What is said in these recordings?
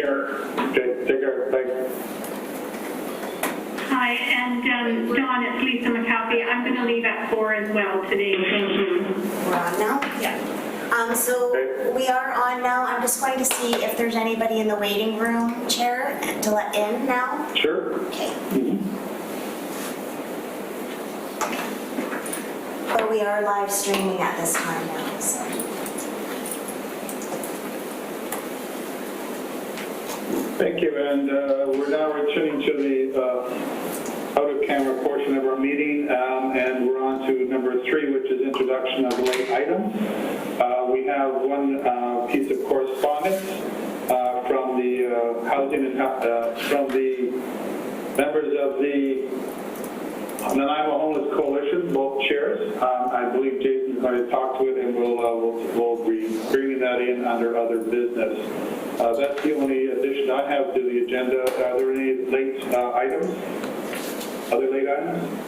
care. Okay, take care. Thanks. Hi, and Dawn, it's Lisa McAfee. I'm going to leave at 4 as well today. Thank you. We're on now? Yeah. So Okay. we are on now. I'm just going to see if there's anybody in the waiting room chair to let in now. Sure. Okay. But we are live streaming at this time now, so. Thank you, and we're now returning to the out-of-camera portion of our meeting, and we're on to number 3, which is introduction of late items. We have one piece of correspondence from the housing and from the members of the Nanaimo Homeless Coalition, both chairs. I believe Jason's going to talk to it, and we'll be bringing that in under other business. That's the only addition I have to the agenda. Are there any late items? Other late items?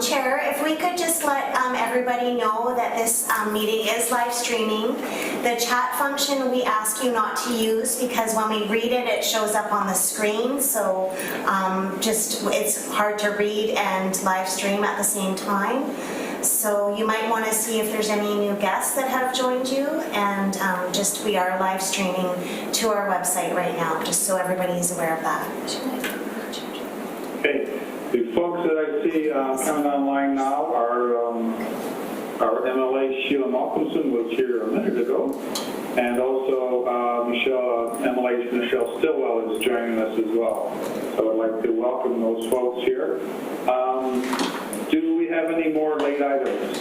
Chair, if we could just let everybody know that this meeting is live streaming. The chat function we ask you not to use because when we read it, it shows up on the screen. So it's hard to read and live stream at the same time. So you might want to see if there's any new guests that have joined you, and we are live streaming to our website right now, just so everybody's aware of that. Okay. The folks that I see coming online now are our MLA Sheila Malcolmson was here a minute ago, and also MLA Michelle Stillwell is joining us as well. So I'd like to welcome those folks here. Do we have any more late items?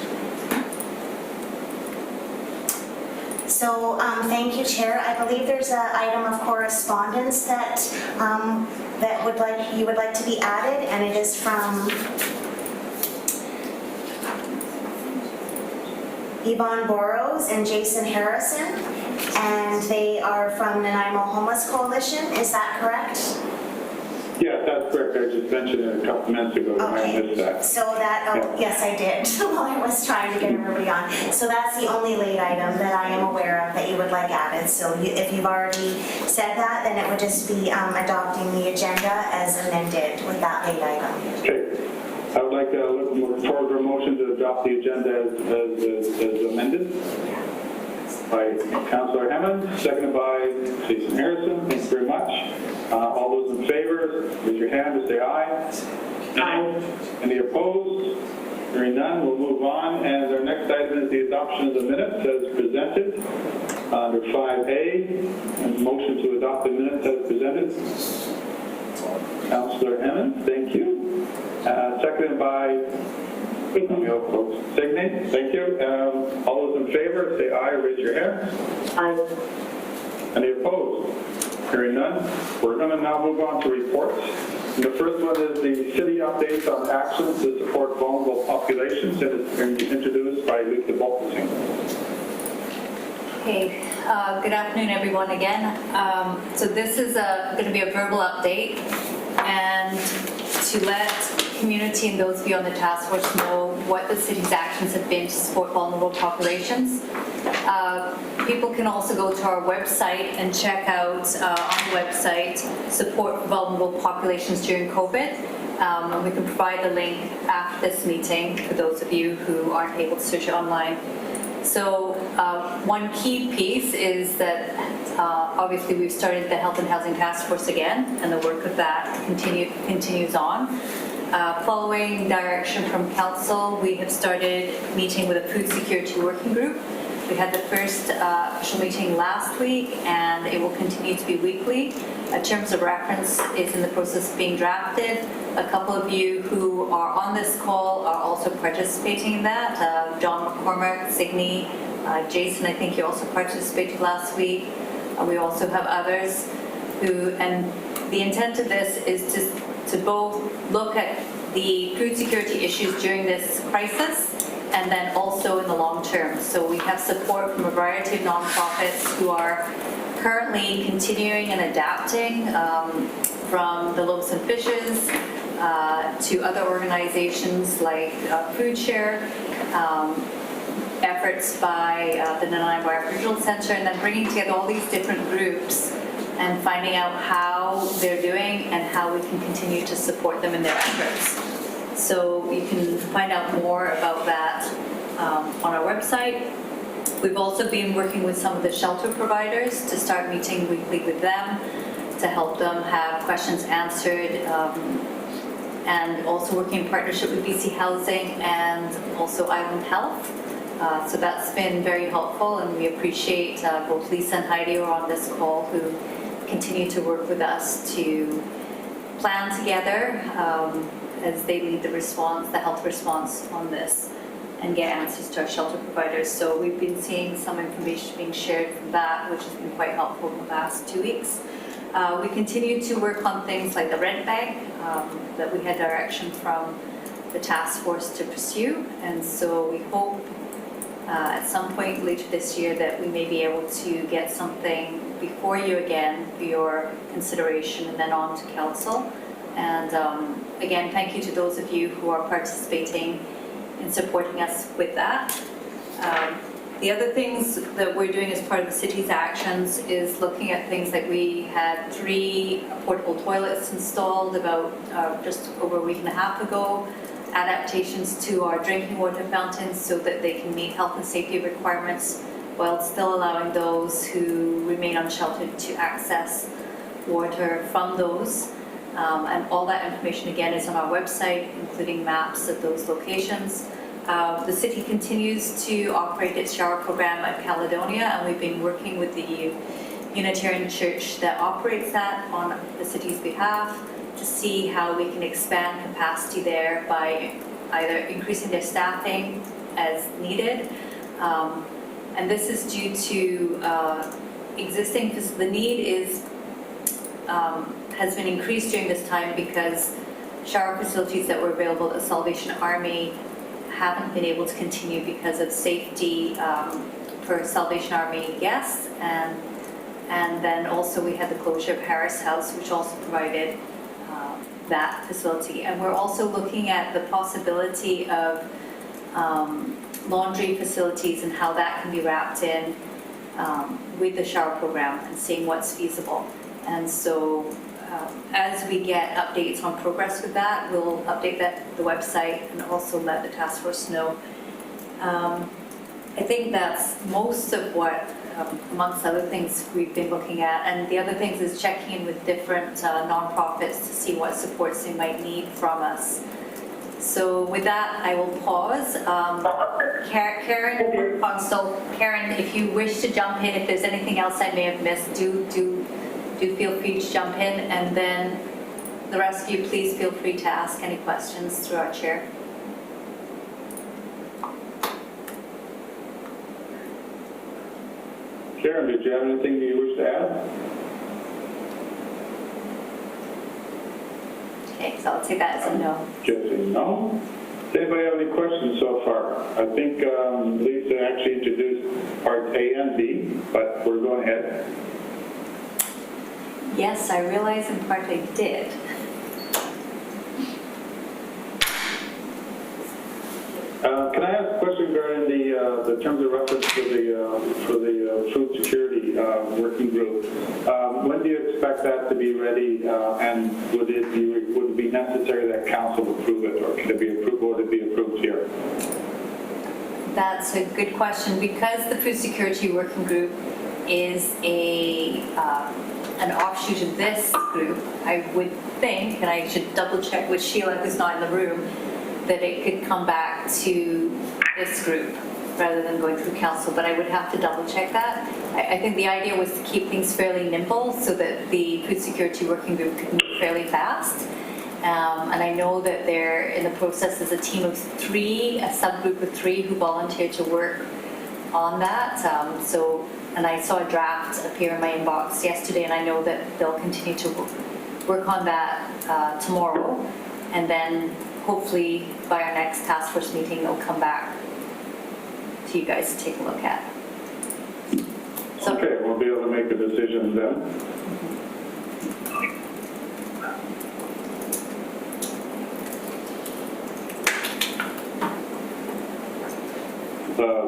So thank you, Chair. I believe there's an item of correspondence that you would like to be added, and it is from Yvonne Burrows and Jason Harrison, and they are from Nanaimo Homeless Coalition. Is that correct? Yeah, that's correct. I just mentioned it a couple minutes ago. I missed that. So yes, I did, while I was trying to get everybody on. So that's the only late item that I am aware of that you would like added. So if you've already said that, then it would just be adopting the agenda as amended with that late item. Okay. I would like to look forward to a motion to adopt the agenda as amended by Councillor Hammond, seconded by Jason Harrison. Thank you very much. All those in favor, raise your hand to say aye. Aye. Any opposed? Hearing none, we'll move on. And our next item is the adoption of the minutes as presented. Under 5A, a motion to adopt the minutes as presented. Councillor Hammond, thank you. Seconded by Signe, thank you. All those in favor, say aye, raise your hand. Aye. Any opposed? Hearing none, we're going to now move on to reports. And the first one is the city updates on actions to support vulnerable populations, and it's going to be introduced by Lisa Baltasing. Okay, good afternoon everyone again. So this is going to be a verbal update, and to let community and those of you on the task force know what the city's actions have been to support vulnerable populations. People can also go to our website and check out on the website support vulnerable populations during COVID. And we can provide the link after this meeting for those of you who aren't able to search it online. So one key piece is that obviously we've started the Health and Housing Task Force again, and the work of that continues on. Following direction from Council, we have started meeting with a food security working group. We had the first official meeting last week, and it will continue to be weekly. Terms of reference is in the process of being drafted. A couple of you who are on this call are also participating in that. John McCormick, Signe, Jason, I think you also participated last week. We also have others who, and the intent of this is to both look at the food security issues during this crisis and then also in the long term. So we have support from a variety of nonprofits who are currently continuing and adapting, from the Loaves and Fishes to other organizations like Food Share, efforts by the Nanaimo Aboriginal Centre, and then bringing together all these different groups and finding out how they're doing and how we can continue to support them in their efforts. So you can find out more about that on our website. We've also been working with some of the shelter providers to start meeting weekly with them to help them have questions answered, and also working in partnership with BC Housing and also Island Health. So that's been very helpful, and we appreciate both Lisa and Heidi who are on this call who continue to work with us to plan together as they lead the response, the health response on this, and get answers to our shelter providers. So we've been seeing some information being shared from that, which has been quite helpful in the last 2 weeks. We continue to work on things like the rent bank that we had direction from the task force to pursue, and so we hope at some point later this year that we may be able to get something before you again for your consideration and then on to council. And again, thank you to those of you who are participating in supporting us with that. The other things that we're doing as part of the city's actions is looking at things like we had 3 portable toilets installed about just over a week and a half ago, adaptations to our drinking water fountains so that they can meet health and safety requirements while still allowing those who remain unsheltered to access water from those. And all that information again is on our website, including maps of those locations. The city continues to operate its shower program at Caledonia, and we've been working with the Unitarian Church that operates that on the city's behalf to see how we can expand capacity there by either increasing their staffing as needed. And this is due to existing, because the need is has been increased during this time because shower facilities that were available at Salvation Army haven't been able to continue because of safety for Salvation Army guests, and then also we had the closure of Harris House, which also provided that facility. And we're also looking at the possibility of laundry facilities and how that can be wrapped in with the shower program and seeing what's feasible. And so as we get updates on progress with that, we'll update the website and also let the task force know. I think that's most of what, amongst other things, we've been looking at. And the other things is checking in with different nonprofits to see what supports they might need from us. So with that, I will pause. Karen, Karen, if you wish to jump in, if there's anything else I may have missed, do feel free to jump in, and then the rest of you, please feel free to ask any questions through our chair. Karen, did you have anything you wish to add? Okay, so I'll take that as a no. Jesse, no? Does anybody have any questions so far? I think Lisa actually introduced part A and B, but we're going ahead. Yes, I realize in part I did. Can I ask a question regarding the terms of reference for the food security working group? When do you expect that to be ready, and would it be necessary that council approve it, or can it be approved, or would it be approved here? That's a good question. Because the food security working group is an offshoot of this group, I would think, and I should double check with Sheila who's not in the room, that it could come back to this group rather than going through council, but I would have to double check that. I think the idea was to keep things fairly nimble so that the food security working group could move fairly fast. And I know that they're in the process as a team of 3, a subgroup of 3 who volunteered to work on that. And I saw a draft appear in my inbox yesterday, and I know that they'll continue to work on that tomorrow. And then hopefully by our next task force meeting, they'll come back to you guys to take a look at. So, Okay, we'll be able to make a decision then.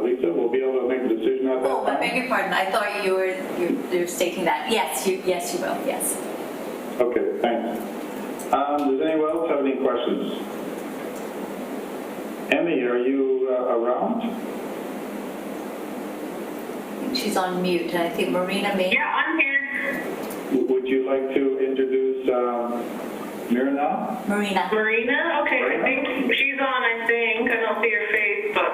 Lisa, we'll be able to make a decision at that Oh, I time? beg your pardon, I thought you're stating that. Yes, you will, yes. Okay, thanks. Does anyone else have any questions? Emmy, are you around? She's on mute, and I think Marina may. Yeah, I'm here. Would you like to introduce Myrna? Marina. Marina? Okay, I think she's on, I don't see her face, but,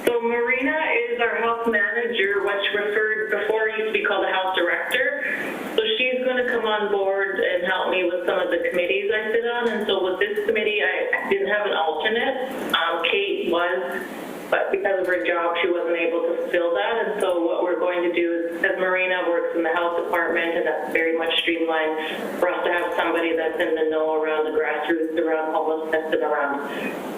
so Marina is our health manager, which referred, before used to be called a health director. So she's gonna come on board and help me with some of the committees I sit on, and so with this committee, I didn't have an alternate. Kate was, but because of her job, she wasn't able to fill that, and so what we're going to do is, as Marina works in the health department, and that's very much streamlined, for us to have somebody that's in the know around the grassroots, around homelessness, and around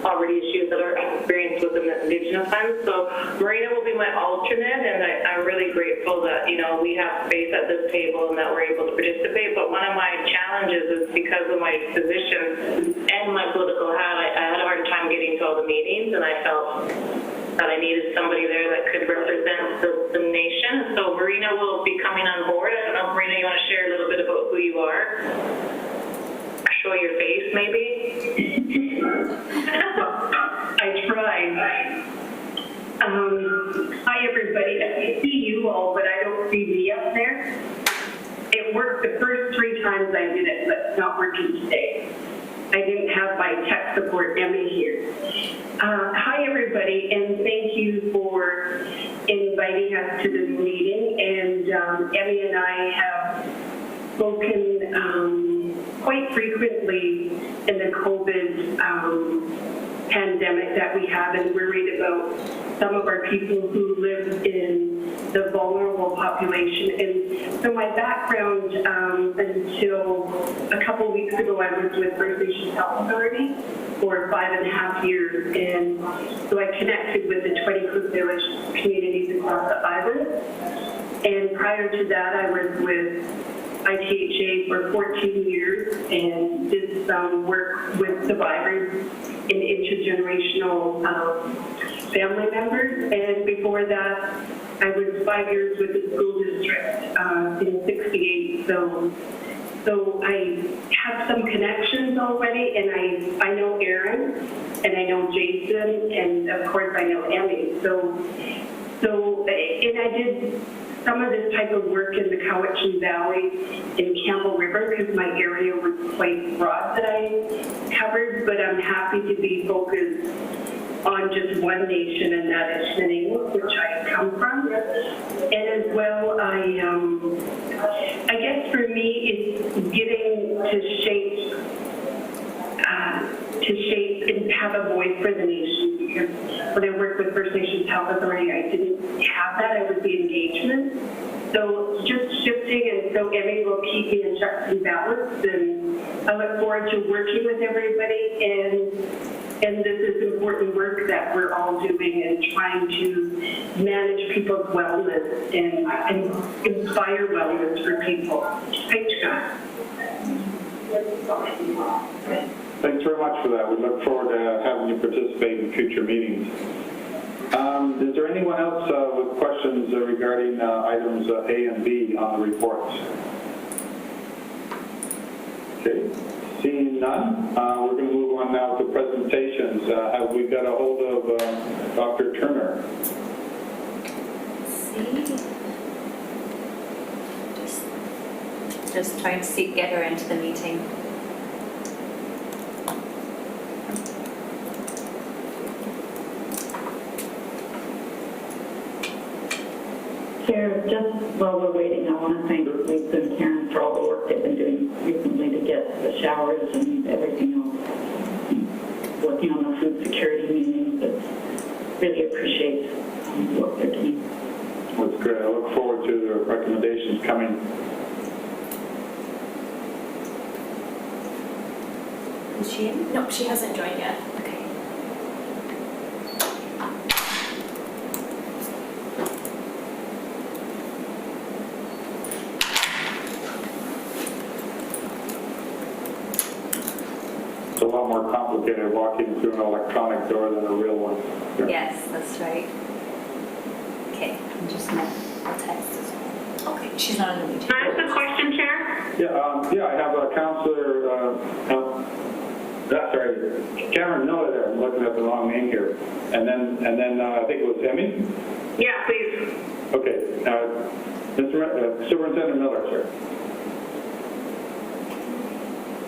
poverty issues that are experienced within the Indigenous lands. So Marina will be my alternate, and I'm really grateful that, we have space at this table and that we're able to participate, but one of my challenges is because of my position and my political hat, I had a hard time getting to all the meetings, and I felt that I needed somebody there that could represent the nation. So Marina will be coming on board. I don't know if Marina, you want to share a little bit about who you are? Show your face, maybe? I tried. Hi, everybody. I see you all, but I don't see me up there. It worked the first 3 times I did it, but it's not working today. I didn't have my tech support Emmy here. Hi, everybody, and thank you for inviting us to this meeting. And Emmy and I have spoken quite frequently in the COVID pandemic that we have, and worried about some of our people who live in the vulnerable population. And so my background, until a couple weeks ago, I was with First Nations Health Authority for 5.5 years, and so I connected with the 20 Cook Village communities across the island. And prior to that, I was with ITHA for 14 years and did some work with survivors in intergenerational family members. And before that, I was 5 years with the school district in 68. So I have some connections already, and I know Aaron, and I know Jason, and of course I know Emmy. And I did some of this type of work in the Cowichan Valley in Campbell River because my area was quite broad that I covered, but I'm happy to be focused on just one nation, and that is Nanaimo, which I come from. And as well, I guess for me, it's getting to shape and have a voice for the nation. Because when I worked with First Nations Health Authority, I didn't have that. I was the engagement. So just shifting, and so Emmy will keep me in checks and balance, and I look forward to working with everybody. And this is important work that we're all doing and trying to manage people's wellness and inspire wellness for people. Thanks, guys. Thanks very much for that. We look forward to having you participate in future meetings. Is there anyone else with questions regarding items A and B on the reports? Okay, seeing none, we're going to move on now to presentations. Have we got a hold of Dr. Turner? Just trying to get her into the meeting. Chair, just while we're waiting, I want to thank Lisa and Karen for all the work they've been doing recently to get the showers and everything else, working on the food security meetings. Really appreciate the work they're doing. That's great. I look forward to the recommendations coming. Is she in? No, she hasn't joined yet. Okay. So a lot more complicated walking through an electronic door than a real one. Yeah. Yes, that's right. Okay, I'm just gonna, I'll text as well. Okay, she's not in the meeting. Can I ask a question, Chair? Yeah, I have a Councillor, sorry, Cameron Miller there. I'm looking at the wrong name here. And then I think it was Emmy? Yeah, please. Okay, Superintendent Miller, sir.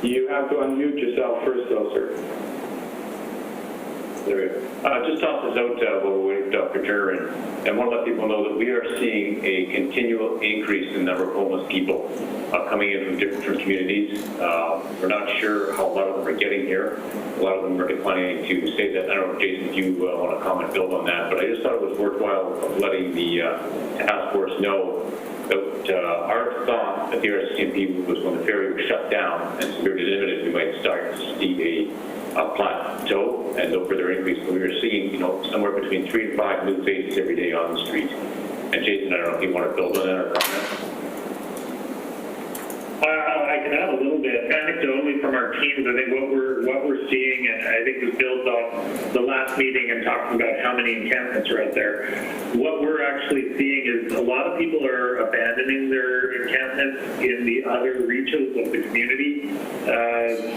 You have to unmute yourself first, though, sir. There we go. Just toss this out while we're waiting for Dr. Turner, and want to let people know that we are seeing a continual increase in the number of homeless people coming in from different communities. We're not sure how a lot of them are getting here. A lot of them are declining to say that. I don't know, Jason, if you want to comment, build on that, but I just thought it was worthwhile letting the task force know that our thought at the RCMP was when the ferry was shut down and severely limited, we might start to see a plateau and no further increase. But we were seeing, somewhere between 3 and 5 new faces every day on the street. And Jason, I don't know if you want to build on that or comment. I can add a little bit anecdotally from our teams. I think what we're seeing, and I think this builds on the last meeting and talking about how many encampments are out there. What we're actually seeing is a lot of people are abandoning their encampments in the other reaches of the community.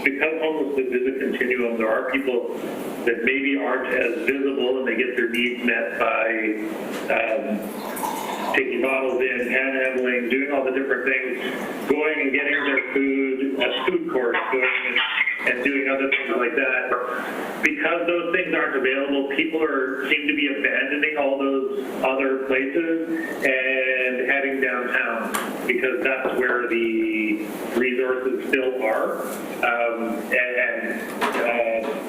Because homelessness is a continuum, there are people that maybe aren't as visible and they get their needs met by taking bottles in, panhandling, doing all the different things, going and getting their food at food courts, going and doing other things like that. Because those things aren't available, people seem to be abandoning all those other places and heading downtown because that's where the resources still are.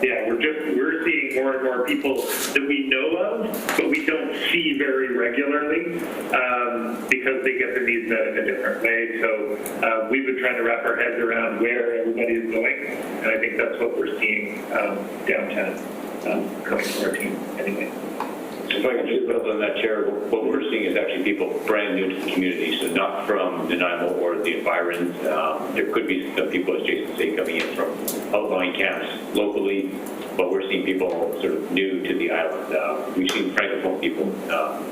We're seeing more and more people that we know of, but we don't see very regularly because they get their needs met in a different way. So we've been trying to wrap our heads around where everybody is going, and I think that's what we're seeing downtown coming from our team anyway. If I can just build on that, Chair, what we're seeing is actually people brand new to the community, so not from Nanaimo or the environs. There could be some people, as Jason said, coming in from outlying camps locally, but we're seeing people sort of new to the island. We've seen Francophone people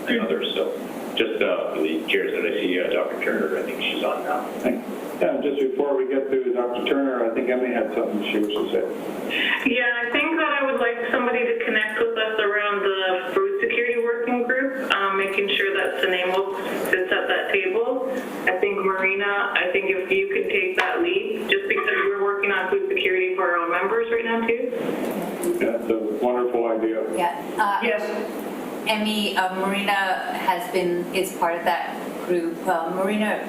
and others, so just for the chairs that I see, Dr. Turner, I think she's on now. Yeah, just before we get to Dr. Turner, I think Emmy had something she wished to say. Yeah, I think that I would like somebody to connect with us around the food security working group, making sure that Sanemo sits at that table. I think Marina, if you could take that lead, just because we're working on food security for our own members right now too. Yeah, it's a wonderful idea. Yeah. Yes. Emmy, Marina is part of that group. Marina,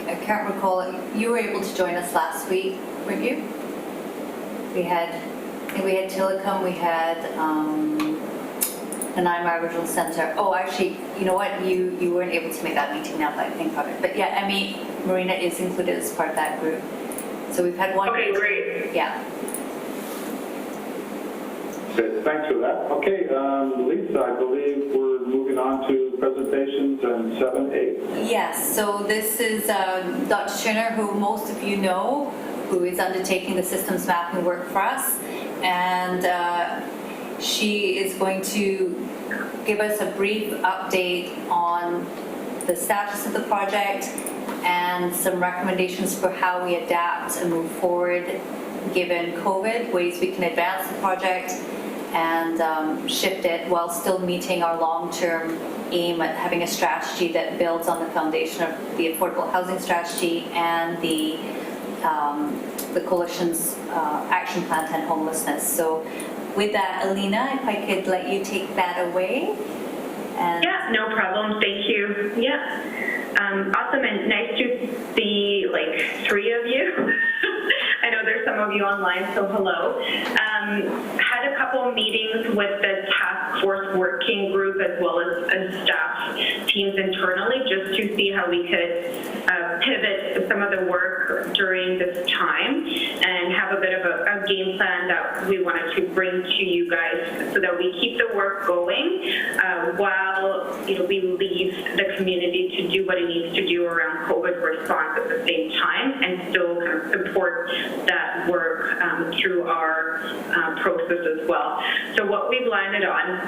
I can't recall, you were able to join us last week, weren't you? We had Tillicum, we had Nanaimo Aboriginal Center. Oh, actually, you know what? You weren't able to make that meeting now that I think of it. But yeah, Emmy, Marina is included as part of that group. So we've had one. Okay, great. Yeah. Okay, thanks for that. Okay, Lisa, I believe we're moving on to presentations and 7A. Yes, so this is Dr. Turner, who most of you know, who is undertaking the systems mapping work for us. And she is going to give us a brief update on the status of the project and some recommendations for how we adapt and move forward given COVID, ways we can advance the project and shift it while still meeting our long-term aim at having a strategy that builds on the foundation of the affordable housing strategy and the Coalition's action plan to end homelessness. So with that, Alina, if I could let you take that away. And yeah, no problem. Thank you. Yeah. Awesome, and nice to see like 3 of you. I know there's some of you online, so hello. Had a couple couple of meetings with the task force working group as well as staff teams internally just to see how we could pivot some of the work during this time and have a bit of a game plan that we wanted to bring to you guys so that we keep the work going while we leave the community to do what it needs to do around COVID response at the same time and still kind of support that work through our process as well. So what we've landed on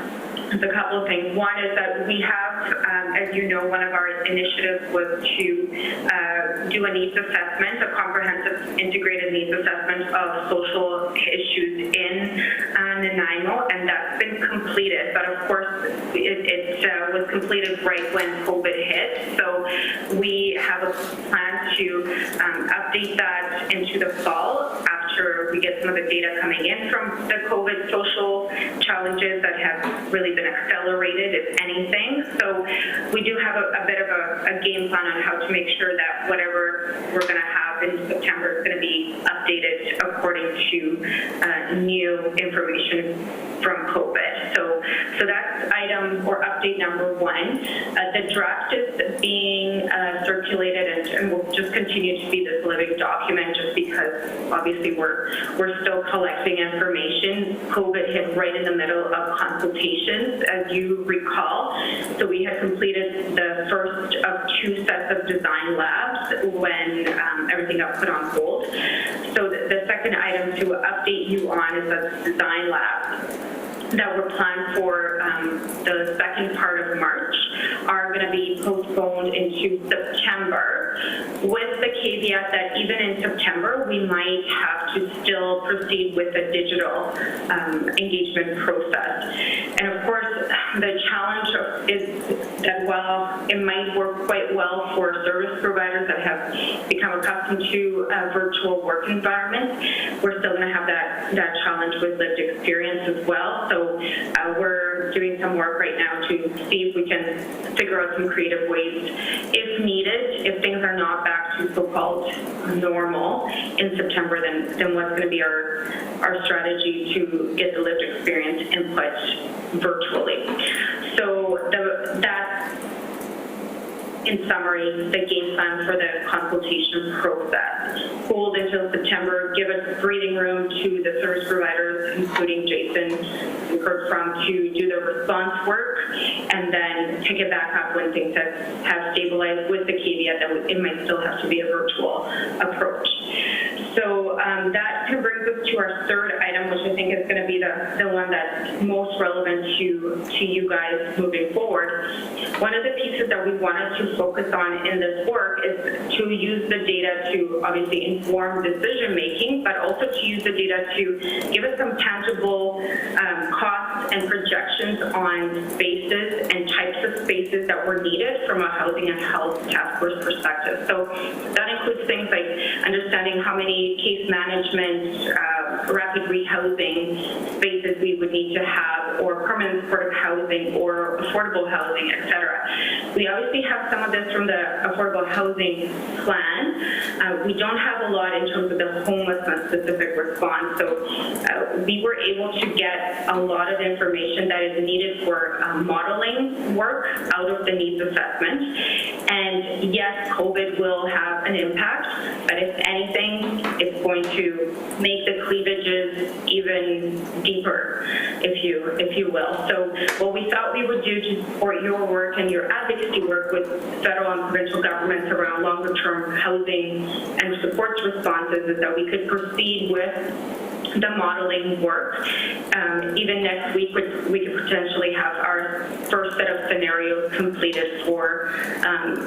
is a couple of things. One is that we have, as you know, one of our initiatives was to do a needs assessment, a comprehensive integrated needs assessment of social issues in Nanaimo, and that's been completed. But of course, it was completed right when COVID hit. So we have a plan to update that into the fall after we get some of the data coming in from the COVID social challenges that have really been accelerated, if anything. So we do have a bit of a game plan on how to make sure that whatever we're going to have in September is going to be updated according to new information from COVID. So that's item or update number one. The draft is being circulated and will just continue to be this living document just because obviously we're still collecting information. COVID hit right in the middle of consultations, as you recall. So we had completed the first of 2 sets of design labs when everything got put on hold. So the second item to update you on is the design labs that were planned for the second part of March are going to be postponed into September, with the caveat that even in September we might have to still proceed with the digital engagement process. And of course, the challenge is that while it might work quite well for service providers that have become accustomed to virtual work environments, we're still going to have that challenge with lived experience as well. So we're doing some work right now to see if we can figure out some creative ways, if needed, if things are not back to so-called normal in September, then what's going to be our strategy to get the lived experience input virtually. So that's, in summary, the game plan for the consultation process. Hold until September, give us breathing room to the service providers, including Jason and Kurt From, to do the response work, and then pick it back up when things have stabilized, with the caveat that it might still have to be a virtual approach. So that brings us to our third item, which I think is going to be the one that's most relevant to you guys moving forward. One of the pieces that we wanted to focus on in this work is to use the data to obviously inform decision making, but also to use the data to give us some tangible costs and projections on spaces and types of spaces that were needed from a housing and health task force perspective. So that includes things like understanding how many case management, rapid rehousing spaces we would need to have, or permanent supportive housing, or affordable housing, etc. We obviously have some of this from the affordable housing plan. We don't have a lot in terms of the homelessness specific response. So we were able to get a lot of information that is needed for modeling work out of the needs assessment. And yes, COVID will have an impact, but if anything, it's going to make the cleavages even deeper, if you will. So what we thought we would do to support your work and your advocacy work with federal and provincial governments around longer-term housing and supports responses is that we could proceed with the modeling work. Even next week, we could potentially have our first set of scenarios completed for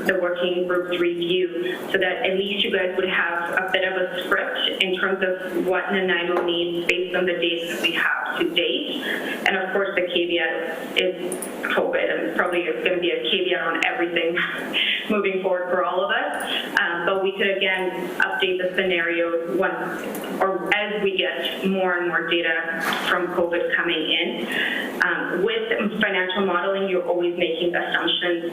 the working group's review, so that at least you guys would have a bit of a script in terms of what Nanaimo needs based on the data that we have to date. And of course, the caveat is COVID, and probably it's going to be a caveat on everything moving forward for all of us. But we could again update the scenarios once or as we get more and more data from COVID coming in. With financial modeling, you're always making assumptions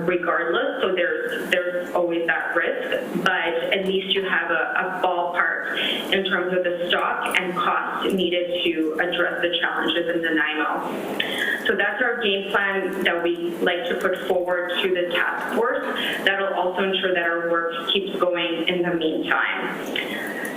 regardless, so there's always that risk, but at least you have a ballpark in terms of the stock and cost needed to address the challenges in Nanaimo. So that's our game plan that we like to put forward to the task force. That'll also ensure that our work keeps going in the meantime.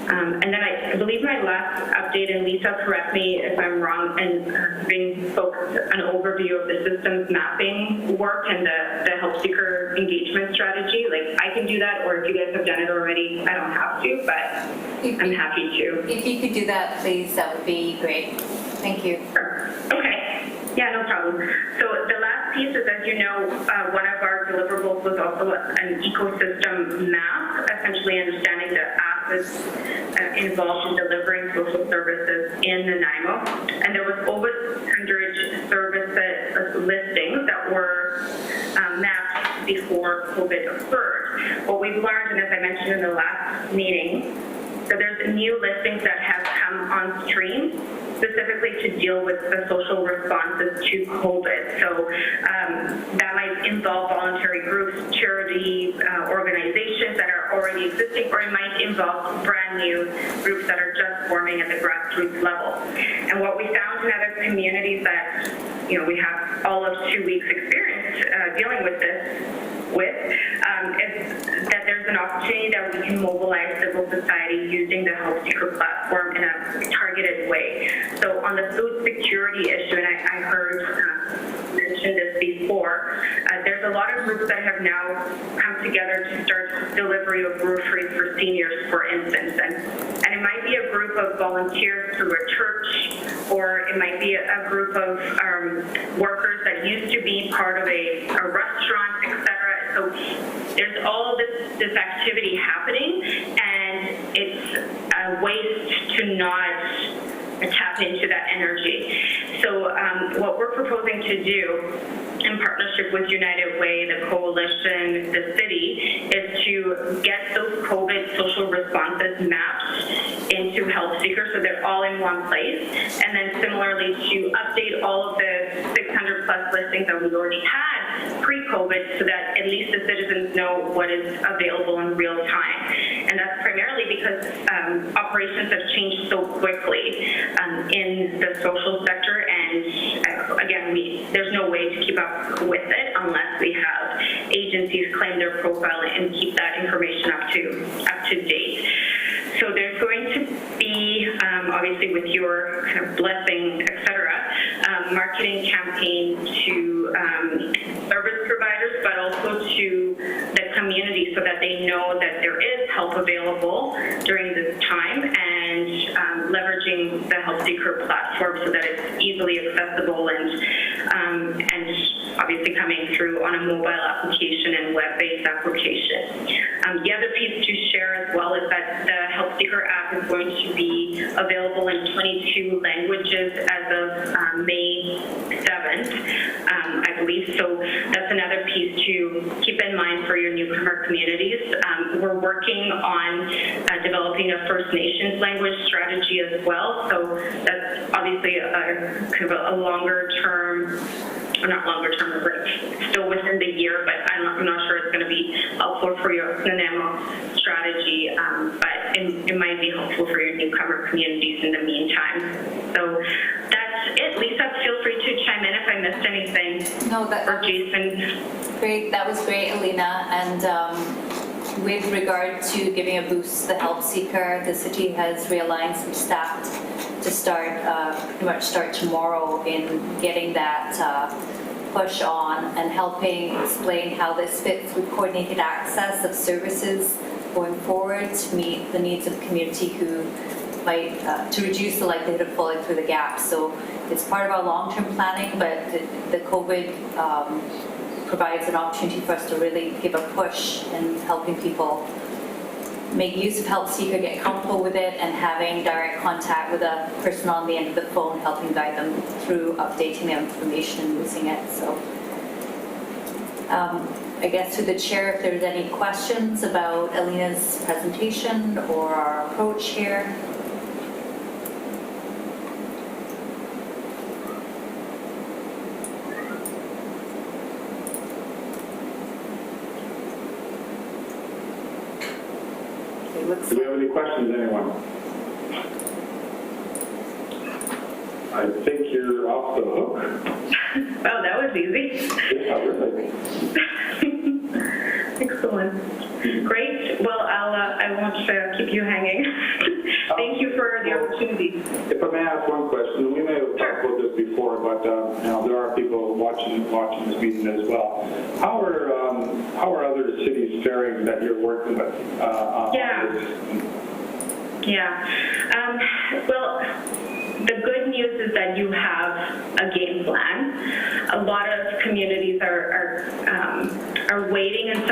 And then I believe my last update, and Lisa, correct me if I'm wrong, and giving folks an overview of the systems mapping work and the help seeker engagement strategy. Like, I can do that, or if you guys have done it already, I don't have to, but I'm happy to. If you could do that, please, that would be great. Thank you. Okay. Yeah, no problem. So the last piece is, as you know, one of our deliverables was also an ecosystem map, essentially understanding the assets involved in delivering social services in Nanaimo. And there was over 100 service listings that were mapped before COVID occurred. What we've learned, and as I mentioned in the last meeting, so there's new listings that have come on stream specifically to deal with the social responses to COVID. So that might involve voluntary groups, charity organizations that are already existing, or it might involve brand new groups that are just forming at the grassroots level. And what we found in other communities that, we have all of 2 weeks experience dealing with this, is that there's an opportunity that we can mobilize civil society using the Help Seeker platform in a targeted way. So on the food security issue, and I heard mentioned this before, there's a lot of groups that have now come together to start delivery of groceries for seniors, for instance. And it might be a group of volunteers through a church, or it might be a group of workers that used to be part of a restaurant, etc. So there's all this activity happening, and it's a waste to not tap into that energy. So what we're proposing to do in partnership with United Way, the coalition, the city, is to get those COVID social responses mapped into Help Seeker so they're all in one place, and then similarly to update all of the 600 plus listings that we already had pre-COVID so that at least the citizens know what is available in real time. And that's primarily because operations have changed so quickly in the social sector, and again, there's no way to keep up with it unless we have agencies claim their profile and keep that information up to date. So there's going to be, obviously with your kind of blessing, et cetera, marketing campaign to service providers, but also to the community so that they know that there is help available during this time, and leveraging the Help Seeker platform so that it's easily accessible and obviously coming through on a mobile application and web-based application. The other piece to share as well is that the Help Seeker app is going to be available in 22 languages as of May 7th, I believe. So that's another piece to keep in mind for your newcomer communities. We're working on developing a First Nations language strategy as well. So that's obviously kind of a longer term, or not longer term, but still within the year, but I'm not sure it's going to be helpful for your Nanaimo strategy, but it might be helpful for your newcomer communities in the meantime. So that's it. Lisa, feel free to chime in if I missed anything. No, or Jason. Great. That was great, Alina. And with regard to giving a boost to the Help Seeker, the city has realigned some staff to start, pretty much start tomorrow in getting that push on and helping explain how this fits with coordinated access of services going forward to meet the needs of the community who might, to reduce the likelihood of falling through the gaps. So it's part of our long-term planning, but the COVID provides an opportunity for us to really give a push in helping people make use of Help Seeker, get comfortable with it, and having direct contact with a person on the end of the phone helping guide them through updating their information and using it. So I guess through the chair, if there's any questions about Alina's presentation or our approach here. Okay, looks Do we have any questions, anyone? I think you're off the hook. Oh, that was easy. Yeah, really. Excellent. Great. Well, I won't keep you hanging. Thank you for the opportunity. If I may ask one question, we may have talked about this before, but there are people watching this meeting as well. How are other cities faring that you're working with? Well, the good news is that you have a game plan. A lot of communities are waiting in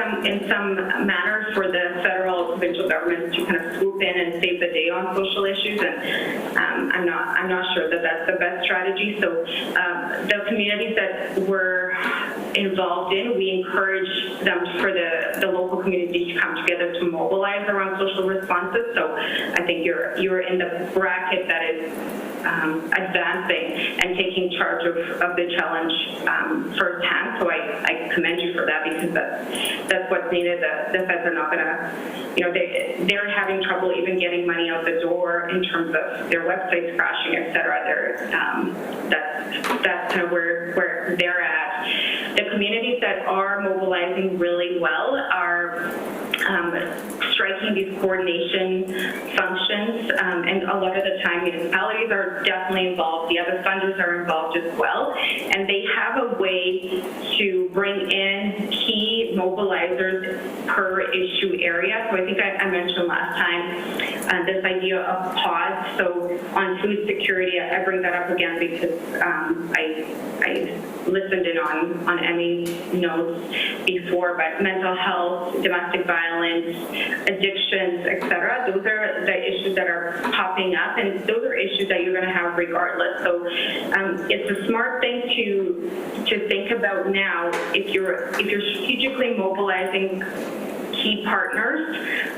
some manner for the federal and provincial governments to kind of swoop in and save the day on social issues, and I'm not sure that that's the best strategy. So the communities that we're involved in, we encourage them for the local community to come together to mobilize around social responses. So I think you're in the bracket that is advancing and taking charge of the challenge firsthand. So I commend you for that, because that's what's needed. The feds are not going to, they're having trouble even getting money out the door in terms of their websites crashing, et cetera. That's kind of where they're at. The communities that are mobilizing really well are striking these coordination functions, and a lot of the time municipalities are definitely involved. The other funders are involved as well, and they have a way to bring in key mobilizers per issue area. So I think I mentioned last time this idea of pods. So on food security, I bring that up again because I listened in on Emmy's notes before, but mental health, domestic violence, addictions, etc. Those are the issues that are popping up, and those are issues that you're going to have regardless. So it's a smart thing to think about now. If you're strategically mobilizing key partners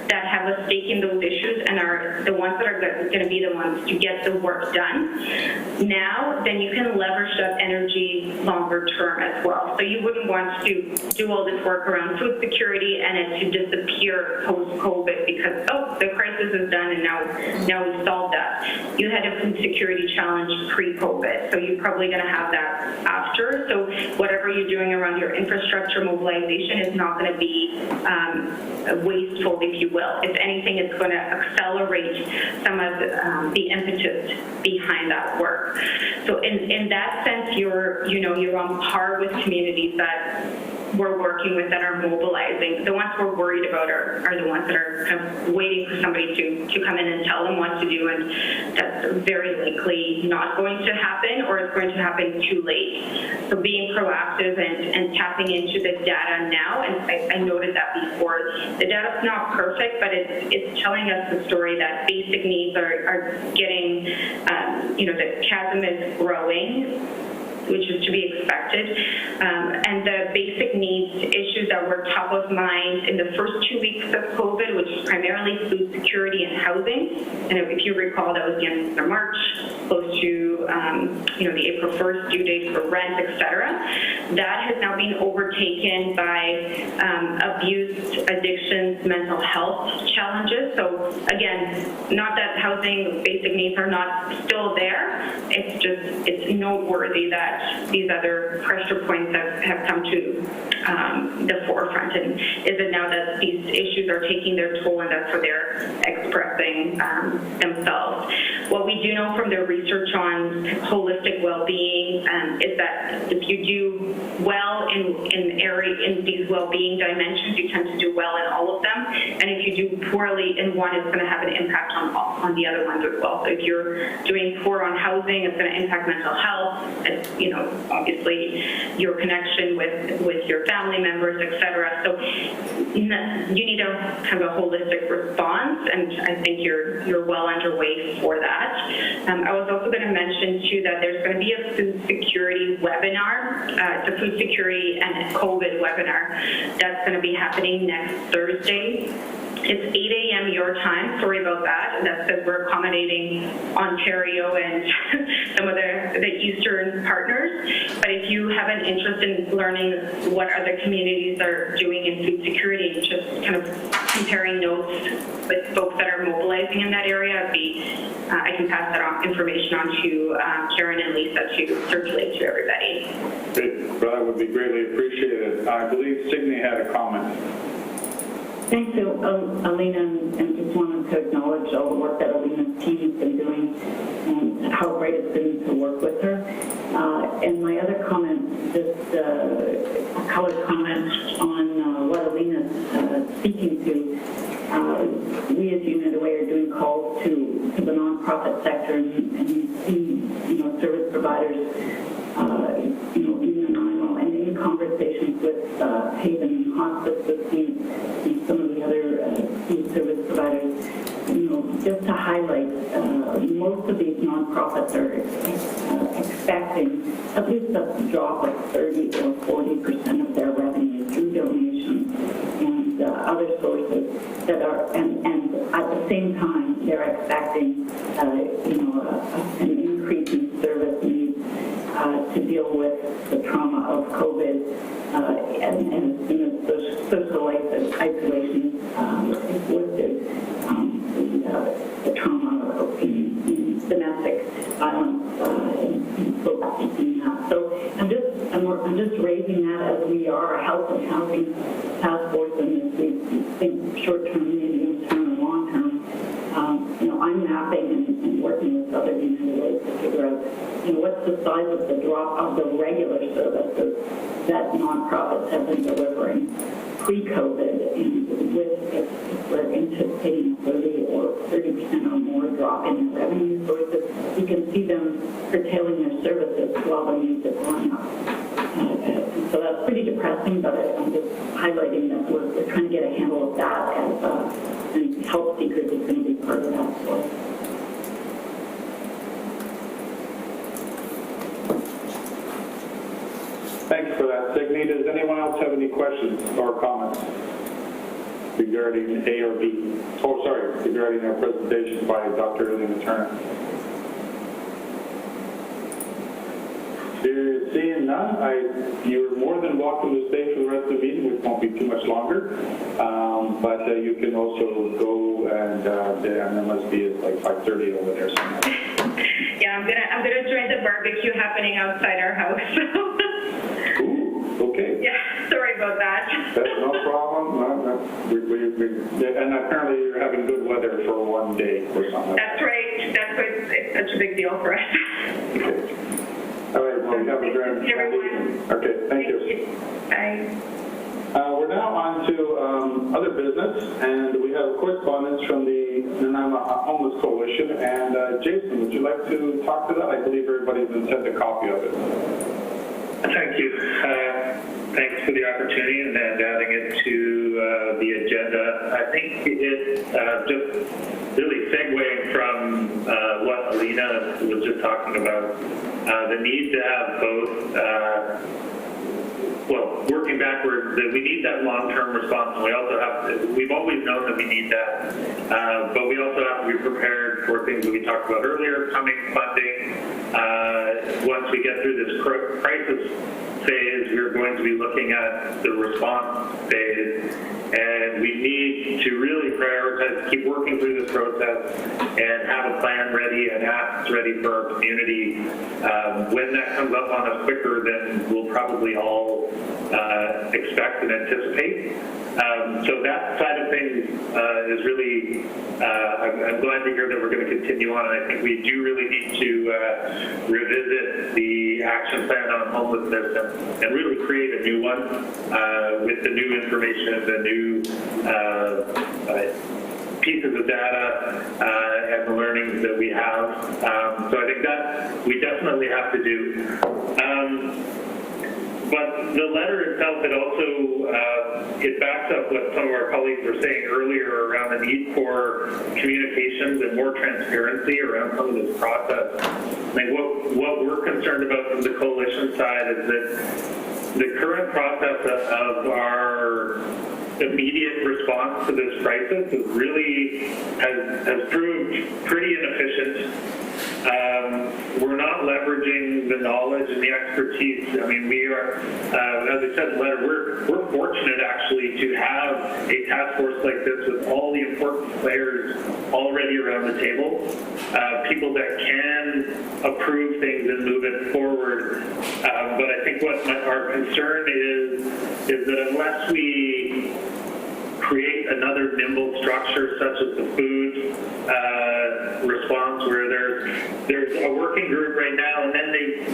that have a stake in those issues and are the ones that are going to be the ones to get the work done now, then you can leverage that energy longer term as well. So you wouldn't want to do all this work around food security and it to disappear post-COVID because, the crisis is done and now we've solved that. You had a food security challenge pre-COVID, so you're probably going to have that after. So whatever you're doing around your infrastructure mobilization is not going to be wasteful, if you will. If anything, it's going to accelerate some of the impetus behind that work. So in that sense, you're on par with communities that we're working with that are mobilizing. The ones we're worried about are the ones that are kind of waiting for somebody to come in and tell them what to do, and that's very likely not going to happen, or it's going to happen too late. So being proactive and tapping into the data now, and I noted that before, the data's not perfect, but it's telling us the story that basic needs are getting, the chasm is growing, which is to be expected. And the basic needs issues that were top of mind in the first 2 weeks of COVID, which is primarily food security and housing. And if you recall, that was the end of March, close to the April 1st due date for rent, et cetera. That has now been overtaken by abuse, addictions, mental health challenges. So again, not that housing basic needs are not still there. It's noteworthy that these other pressure points have come to the forefront. And is it now that these issues are taking their toll, and that's what they're expressing themselves? What we do know from the research on holistic well-being is that if you do well in these well-being dimensions, you tend to do well in all of them. And if you do poorly in one, it's going to have an impact on the other ones as well. So if you're doing poor on housing, it's going to impact mental health, and, obviously your connection with your family members, et cetera. So you need a kind of a holistic response, and I think you're well underway for that. I was was also going to mention too that there's going to be a food security webinar. It's a food security and COVID webinar that's going to be happening next Thursday. It's 8 a.m. your time. Sorry about that. That's because we're accommodating Ontario and some of the Eastern partners. But if you have an interest in learning what other communities are doing in food security, just kind of comparing notes with folks that are mobilizing in that area, I can pass that information on to Karen and Lisa to circulate to everybody. Great. Well, that would be greatly appreciated. I believe Signe had a comment. Thanks, Alina, and just wanted to acknowledge all the work that Alina's team has been doing and how great it's been to work with her. And my other comment, just a colored comment on what Alina's speaking to. We as United Way are doing calls to the nonprofit sector and you see, service providers, in Nanaimo and in conversations with Haven and Hospice with and some of the other food service providers, just to highlight, most of these nonprofits are expecting at least a drop of 30 or 40% of their revenue through donations and other sources that are, and at the same time, they're expecting, an increase in service needs to deal with the trauma of COVID and as soon as social isolation is lifted, the trauma of domestic violence and folks seeking that. So I'm just raising that as we are a health and housing task force, and as we think short-term, medium-term, and long-term. I'm mapping and working with other United Ways to figure out, what's the size of the drop of the regular services that nonprofits have been delivering pre-COVID, and if we're anticipating 30% or more drop in their revenue sources, you can see them curtailing their services while their needs are going up. So that's pretty depressing, but I'm just highlighting that we're trying to get a handle of that, and Health Seekers is going to be part of that. So. Thanks for that, Signe. Does anyone else have any questions or comments regarding A or B? Oh, sorry, regarding our presentation by Dr. Alina Turner. Seeing none, you're more than welcome to stay for the rest of the meeting, which won't be too much longer. But you can also go and there must be like 5:30 over there somewhere. Yeah, I'm gonna join the barbecue happening outside our house. Ooh, okay. Yeah, sorry about that. That's no problem. No. And apparently you're having good weather for one day or something. That's right. That's why it's such a big deal for us. Okay. All right, well, we have a grand everyone. Okay, thank you. Bye. We're now on to other business, and we have correspondence from the Nanaimo Homeless Coalition. And Jason, would you like to talk to that? I believe everybody's been sent a copy of it. Thank you. Thanks for the opportunity and adding it to the agenda. I think it just really segueing from what Alina was just talking about, the need to have both, working backwards, that we need that long-term response, and we've always known that we need that, but we also have to be prepared for things that we talked about earlier, coming funding. Once we get through this crisis phase, we're going to be looking at the response phase, and we need to really prioritize, keep working through this process, and have a plan ready and asks ready for our community. When that comes up on us quicker than we'll probably all expect and anticipate. So that side of things is really, I'm glad to hear that we're going to continue on, and I think we do really need to revisit the action plan on homelessness and really create a new one with the new information, the new pieces of data and the learnings that we have. So I think that we definitely have to do. But the letter itself, it also, it backs up what some of our colleagues were saying earlier around the need for communications and more transparency around some of this process. Like what we're concerned about from the coalition side is that the current process of our immediate response to this crisis is really has proved pretty inefficient. We're not leveraging the knowledge and the expertise. I mean, we are, as I said in the letter, we're fortunate actually to have a task force like this with all the important players already around the table, people that can approve things and move it forward. But I think what our concern is that unless we create another nimble structure such as the food response where there's a working group right now and then they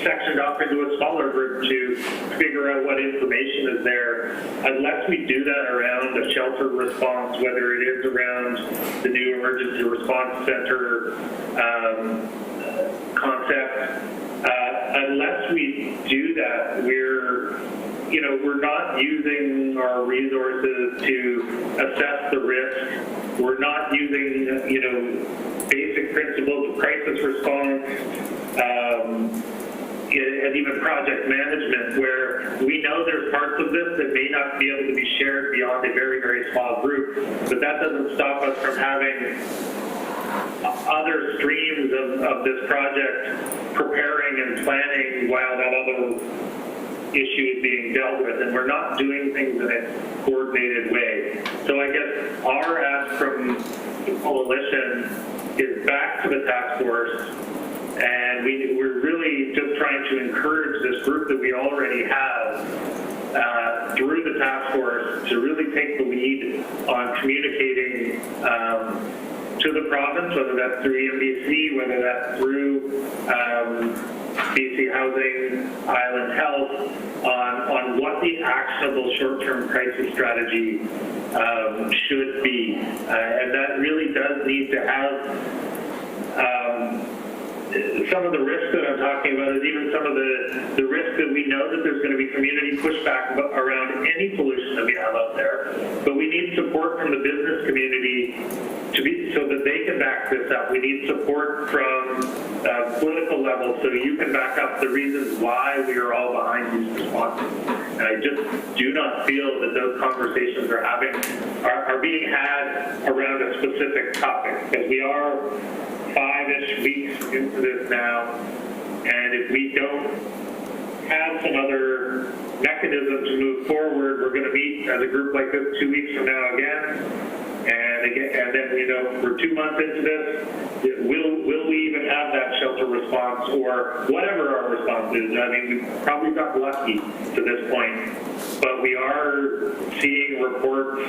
sectioned off into a smaller group to figure out what information is there. Unless we do that around a shelter response, whether it is around the new emergency response center concept, unless we do that, we're not using our resources to assess the risk. We're not using, basic principles of crisis response, and even project management, where we know there's parts of this that may not be able to be shared beyond a very, very small group, but that doesn't stop us from having other streams of this project preparing and planning while that other issue is being dealt with, and we're not doing things in a coordinated way. So I guess our ask from the coalition is back to the task force, and we're really just trying to encourage this group that we already have through the task force to really take the lead on communicating to the province, whether that's through EMBC, whether that's through BC Housing, Island Health, on what the actionable short-term crisis strategy should be. And that really does need to have some of the risks that I'm talking about is even some of the risks that we know that there's going to be community pushback around any solution that we have out there. But we need support from the business community so that they can back this up. We need support from political level so you can back up the reasons why we are all behind these responses. And I just do not feel that those conversations are being had around a specific topic, because we are 5-ish weeks into this now, and if we don't have some other mechanism to move forward, we're going to meet as a group like this 2 weeks from now again. And then, we're 2 months into this, will we even have that shelter response or whatever our response is? I mean, we probably got lucky to this point, but we are seeing reports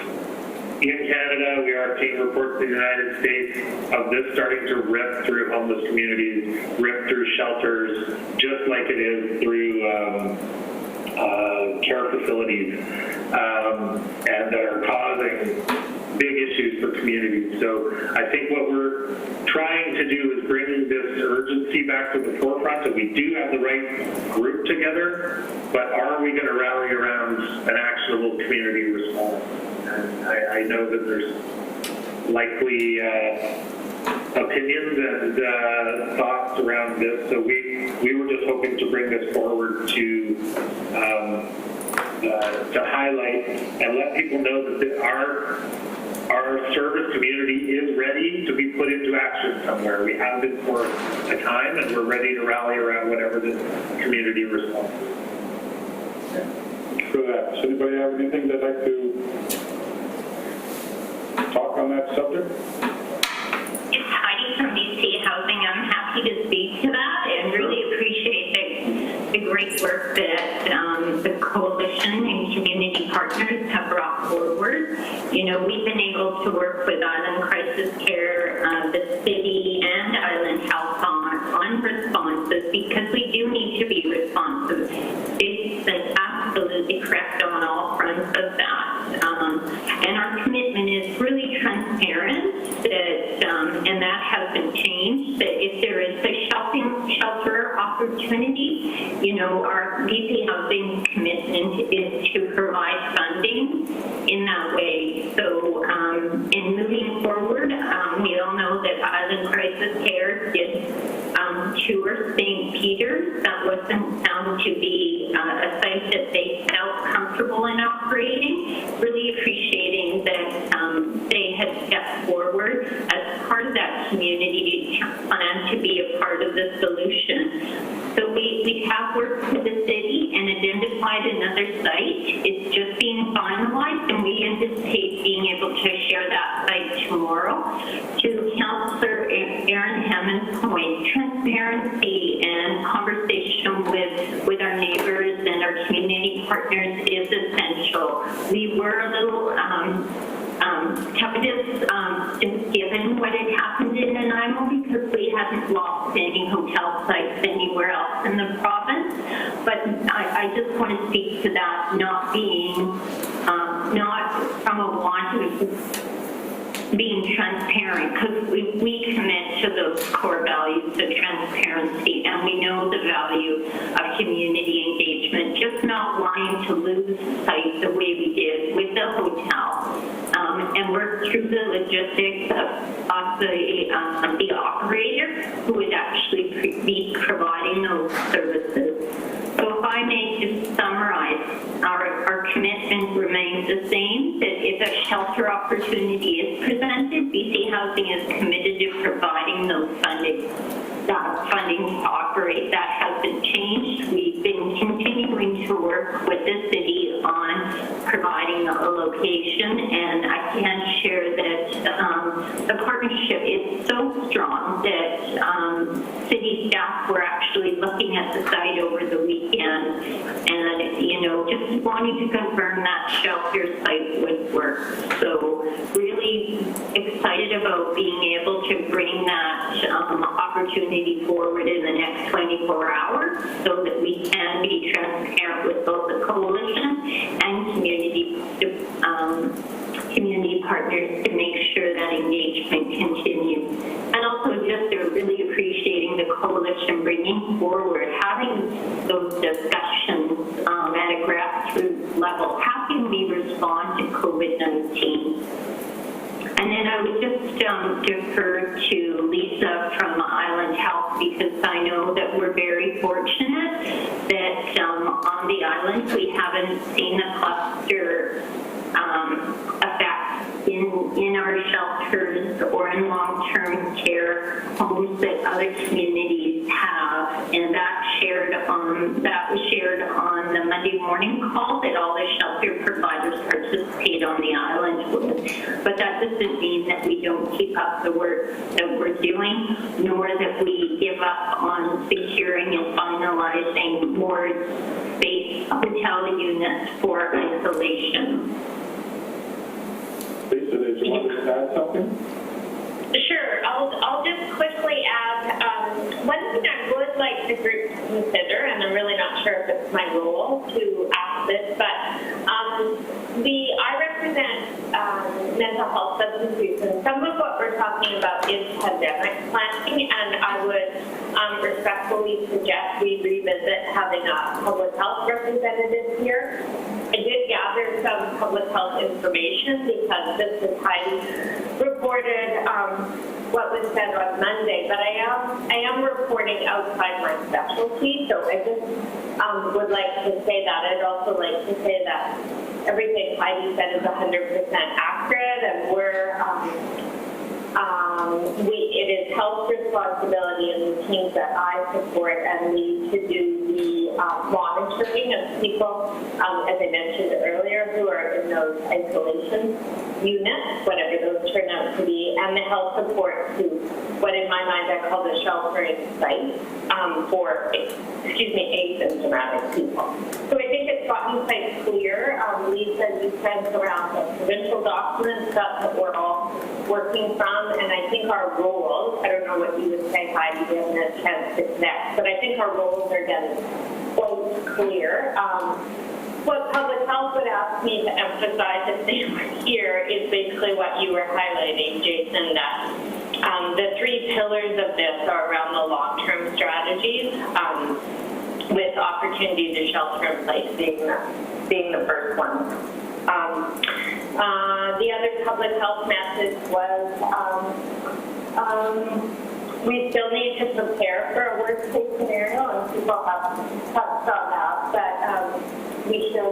in Canada, we are seeing reports in the United States of this starting to rip through homeless communities, rip through shelters, just like it is through care facilities, and that are causing big issues for communities. So I think what we're trying to do is bring this urgency back to the forefront, that we do have the right group together, but are we going to rally around an actionable community response? And I know that there's likely opinions and thoughts around this, so we were just hoping to bring this forward to highlight and let people know that our service community is ready to be put into action somewhere. We have been for a time, and we're ready to rally around whatever this community response is. For that, does anybody have anything they'd like to talk on that subject? It's Heidi from BC Housing. I'm happy to speak to that and really appreciate the great work that the coalition and community partners have brought forward. We've been able to work with Island Crisis Care, the city, and Island Health on responses, because we do need to be responsive. It's been absolutely correct on all fronts of that. And our commitment is really transparent, and that hasn't changed, that if there is a shelter opportunity, our BC Housing Housing commitment is to provide funding in that way. So in moving forward, we all know that Island Crisis Care did tour St. Peter's. That wasn't found to be a site that they felt comfortable in operating. Really appreciating that they had stepped forward as part of that community plan to be a part of the solution. So we have worked with the city and identified another site. It's just being finalized, and we anticipate being able to share that site tomorrow. To Councillor Aaron Hammond's point, transparency and conversation with our neighbors and our community partners is essential. We were a little tepid, given what had happened in Nanaimo, because we hadn't lost any hotel sites anywhere else in the province. But I just want to speak to that not being, not from a want of being transparent, because we commit to those core values of transparency, and we know the value of community engagement, just not wanting to lose sight the way we did with the hotel, and work through the logistics of the operator who would actually be providing those services. So if I may just summarize, our commitment remains the same, that if a shelter opportunity is presented, BC Housing is committed to providing those funding to operate. That hasn't changed. We've been continuing to work with the city on providing a location, and I can share that the partnership is so strong that city staff were actually looking at the site over the weekend, and just wanting to confirm that shelter site would work. So really excited about being able to bring that opportunity forward in the next 24 hours so that we can be transparent with both the coalition and community partners to make sure that engagement continues. And also just really appreciating the coalition bringing forward, having those discussions at a grassroots level. How can we respond to COVID-19? And then I would just defer to Lisa from Island Health, because I know that we're very fortunate that on the island we haven't seen a cluster effect in our shelters or in long-term care homes that other communities have, and that was shared on the Monday morning call that all the shelter providers participate on the island with. But that doesn't mean that we don't keep up the work that we're doing, nor that we give up on securing and finalizing more space hotel units for isolation. Lisa, did you want to add something? Sure. I'll just quickly add, one thing I would like the group to consider, and I'm really not sure if it's my role to ask this, but I represent mental health substance use, and some of what we're talking about is pandemic planning, and I would respectfully suggest we revisit having a public health representative here. I did gather some public health information because this is highly reported, what was said on Monday, but I am reporting outside my specialty, so I just would like to say that. I'd also like to say that everything Heidi said is 100% accurate, and it is health responsibility and the teams that I support and lead to do the monitoring of people, as I mentioned earlier, who are in those isolation units, whatever those turn out to be, and the health support to what in my mind I call the sheltering site for asymptomatic people. So I think it's gotten quite clear. Lisa, you sent around the provincial documents that we're all working from, and I think our roles, I don't know what you would say, Heidi, we haven't had a chance to connect, but I think our roles are getting quite clear. What public health would ask me to emphasize if they were here is basically what you were highlighting, Jason, that the three pillars of this are around the long-term strategies. with opportunity to shelter in place being the first one. The other public health message was we still need to prepare for a worst case scenario, and people have touched on that, but we should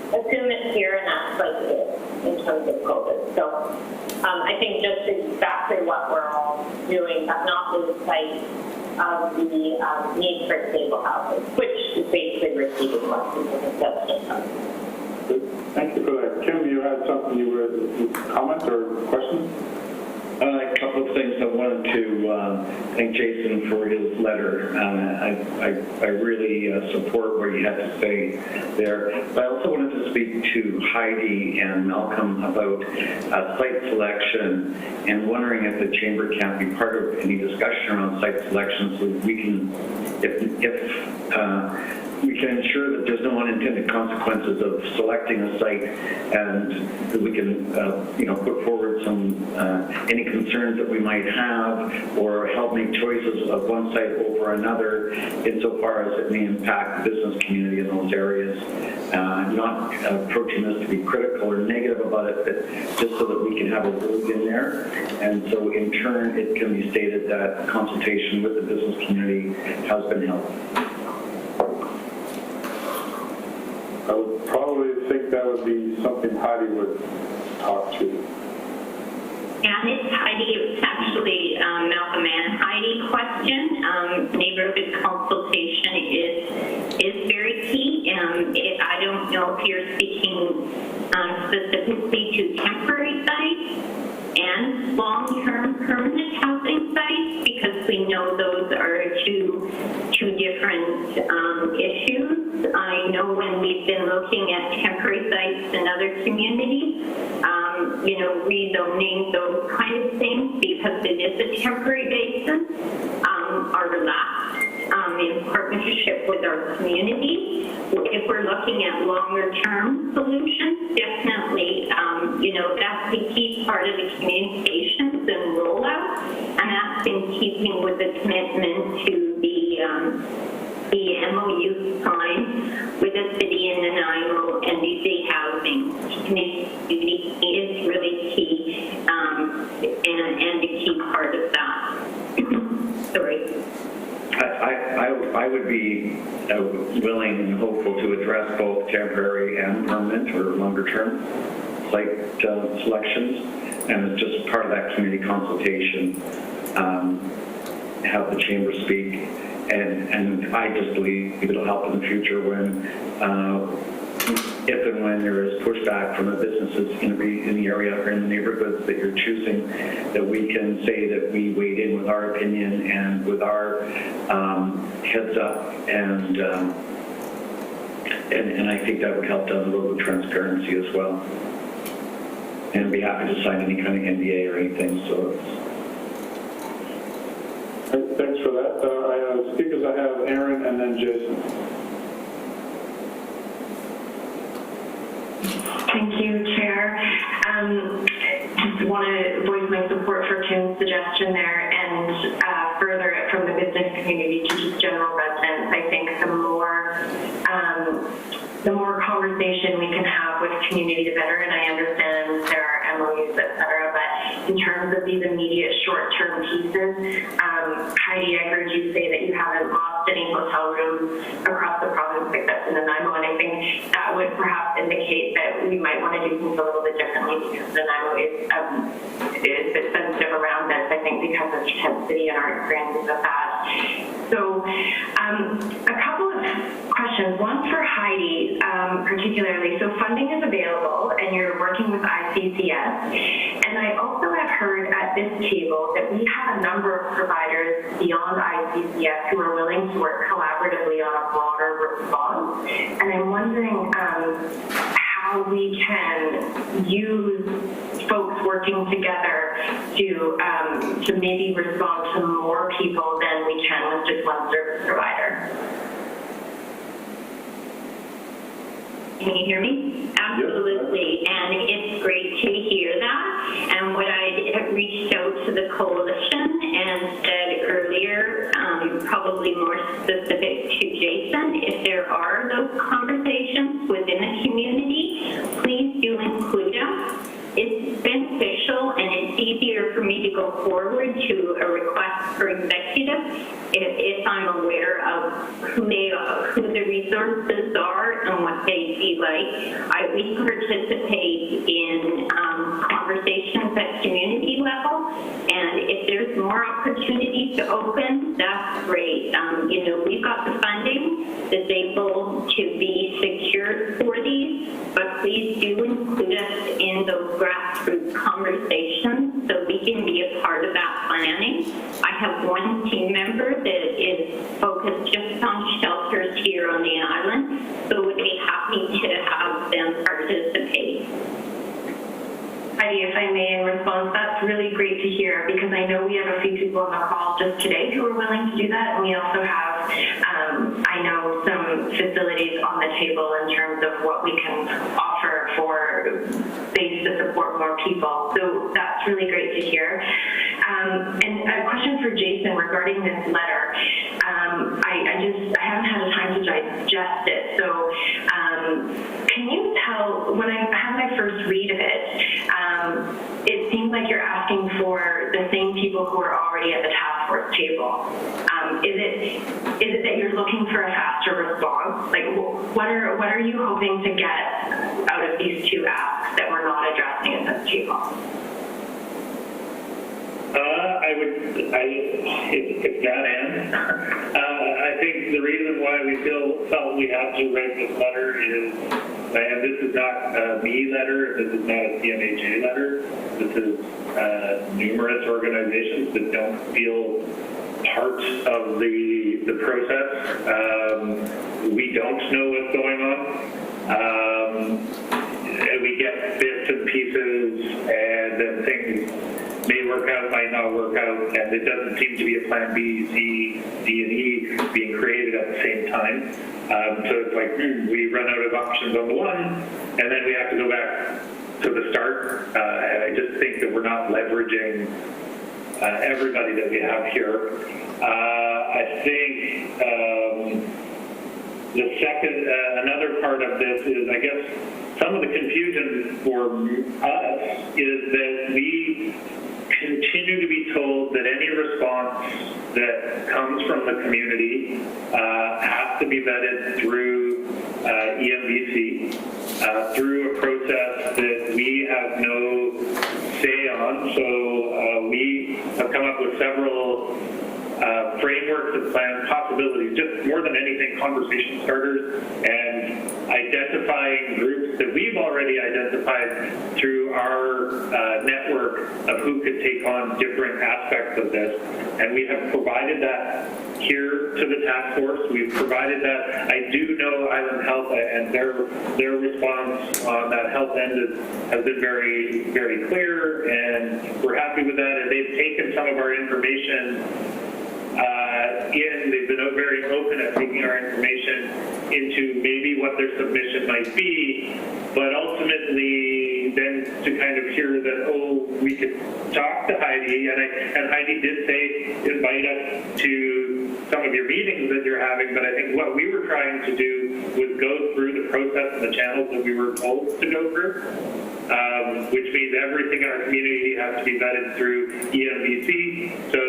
assume it's here and that's like it is in terms of COVID. So I think just exactly what we're all doing, but not lose sight of the need for stable housing, which is basically receiving what people have said. Thank you for that. Kim, you had something you were comment or question? A couple of things. I wanted to thank Jason for his letter. I really support what he had to say there. But I also wanted to speak to Heidi and Malcolm about site selection and wondering if the chamber can be part of any discussion around site selection so we can, if we can ensure that there's no unintended consequences of selecting a site, and that we can, put forward some any concerns that we might have, or help make choices of one site over another, insofar as it may impact the business community in those areas. Not approaching this to be critical or negative about it, but just so that we can have a vote in there. And so, in turn, it can be stated that consultation with the business community has been held. I would probably think that would be something Heidi would talk to. And it's Heidi, it's actually Malcolm and Heidi question. Neighborhood consultation is very key. I don't know if you're speaking specifically to temporary sites and long-term permanent housing sites, because we know those are two different issues. I know when we've been looking at temporary sites in other communities, rezoning, those kind of things, because it is a temporary basis, are relaxed in partnership with our community. If we're looking at longer-term solutions, definitely, that's the key part of the communications and rollout, and that's in keeping with the commitment to the MOU signed with the city and Nanaimo and the housing. Community is really key, and a key part of that. Sorry. I would be willing and hopeful to address both temporary and permanent or longer-term site selections, and it's just part of that community consultation, have the chamber speak, and I just believe it'll help in the future when, if and when there is pushback from the businesses in the area or in the neighborhoods that you're choosing, that we can say that we weighed in with our opinion and with our heads up, and I think that would help down the road with transparency as well. And I'd be happy to sign any kind of NDA or anything. So. Thanks for that. Speakers, I have Aaron and then Jason. Thank you, Chair. Just want to voice my support for Tim's suggestion there, and further it from the business community to just general residents. I think the more conversation we can have with community, the better. And I understand there are MOUs, et cetera, but in terms of these immediate short-term pieces, Heidi, I heard you say that you haven't lost any hotel rooms across the province except in Nanaimo, and I think that would perhaps indicate that we might want to do things a little bit differently, because Nanaimo is a bit sensitive around this, I think, because of intensity and our experiences with that. So a couple of questions. One for Heidi, particularly. So funding is available, and you're working with ICCS. And I also have heard at this table that we have a number of providers beyond ICCS who are willing to work collaboratively on a broader response. And I'm wondering how we can use folks working together to maybe respond to more people than we can with just one service provider. Can you hear me? Absolutely, and it's great to hear that. And what I have reached out to the coalition and said earlier, probably more specific to Jason. If there are those conversations within the community, please do include us. It's beneficial and it's easier for me to go forward to a request for executive if I'm aware of who the resources are and what they be like. We participate in conversations at community level, and if there's more opportunities to open, that's great. We've got the funding that's able to be secured for these, but please do include us in those grassroots conversations so we can be a part of that planning. I have one team member that is focused just on shelters here on the island, so would be happy to have them participate. Heidi, if I may, in response, that's really great to hear because I know we have a few people on the call just today who are willing to do that, and we also have, I know, some facilities on the table in terms of what we can offer for space to support more people. So that's really great to hear. And a question for Jason regarding this letter. I haven't had time to digest it, so can you tell, when I had my first read of it, it seems like you're asking for the same people who are already at the task force table. Is it that you're looking for a faster response? Like, what are you hoping to get out of these two asks that we're not addressing at this table? It's that end. I think the reason why we felt we have to write this letter is, and this is not a me letter, this is not a CMHA letter, this is numerous organizations that don't feel part of the process. We don't know what's going on. We get bits and pieces, and then things may work out, might not work out, and it doesn't seem to be a plan B, C, D, and E being created at the same time. So it's like, we run out of options on the one, and then we have to go back to the start. And I just think that we're not leveraging everybody that we have here. I think the second, another part of this is, I guess, some of the confusion for us is that we continue to be told that any response that comes from the community has to be vetted through EMBC, through a process that we have no say on. So we have come up with several frameworks and plans, possibilities, just more than anything, conversation starters, and identifying groups that we've already identified through our network of who could take on different aspects of this. And we have provided that here to the task force. We've provided that. I do know Island Health and their response on that health end has been very, very clear, and we're happy with that. And they've taken some of our information they've been very open at taking our information into maybe what their submission might be, but ultimately then to kind of hear that, we could talk to Heidi, and Heidi did say invite us to some of your meetings that you're having, but I think what we were trying to do was go through the process and the channels that we were told to go through. Which means everything in our community has to be vetted through EMBC. So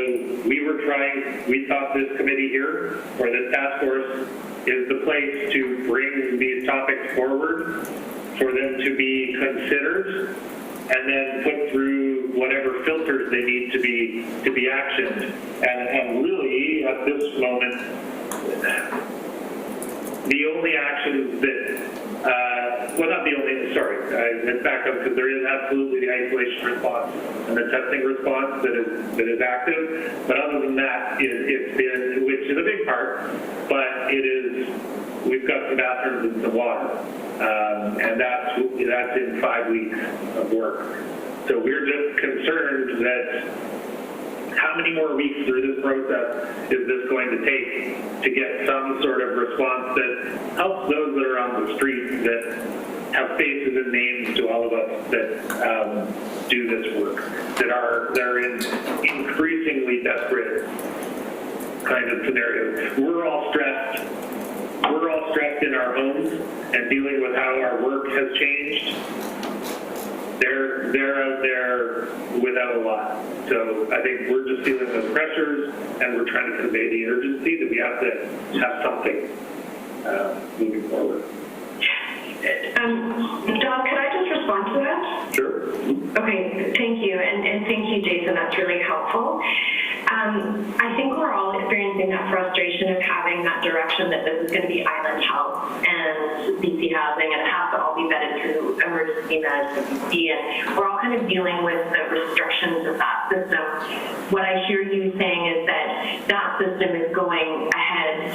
we thought this committee here, or this task force, is the place to bring these topics forward, for them to be considered, and then put through whatever filters they need to be actioned. And really, at this moment, the only actions that not the only, let's back up, because there is absolutely the isolation response and the testing response that is active. But other than that, it's been, which is a big part, but we've got some bathrooms and some water. And that's in 5 weeks of work. So we're just concerned that how many more weeks through this process is this going to take to get some sort of response that helps those that are on the street, that have faces and names to all of us that do this work, that are in increasingly desperate kind of scenarios. We're all stressed in our homes and dealing with how our work has changed. They're out there without a lot. So I think we're just feeling those pressures, and we're trying to convey the urgency that we have to have something moving forward. Don, could I just respond to that? Sure. Okay, thank you, and thank you, Jason, that's really helpful. I think we're all experiencing that frustration of having that direction that this is going to be Island Health and BC Housing, and it has to all be vetted through emergency management BC, and we're all kind of dealing with the restrictions of that system. What I hear you saying is that that system is going ahead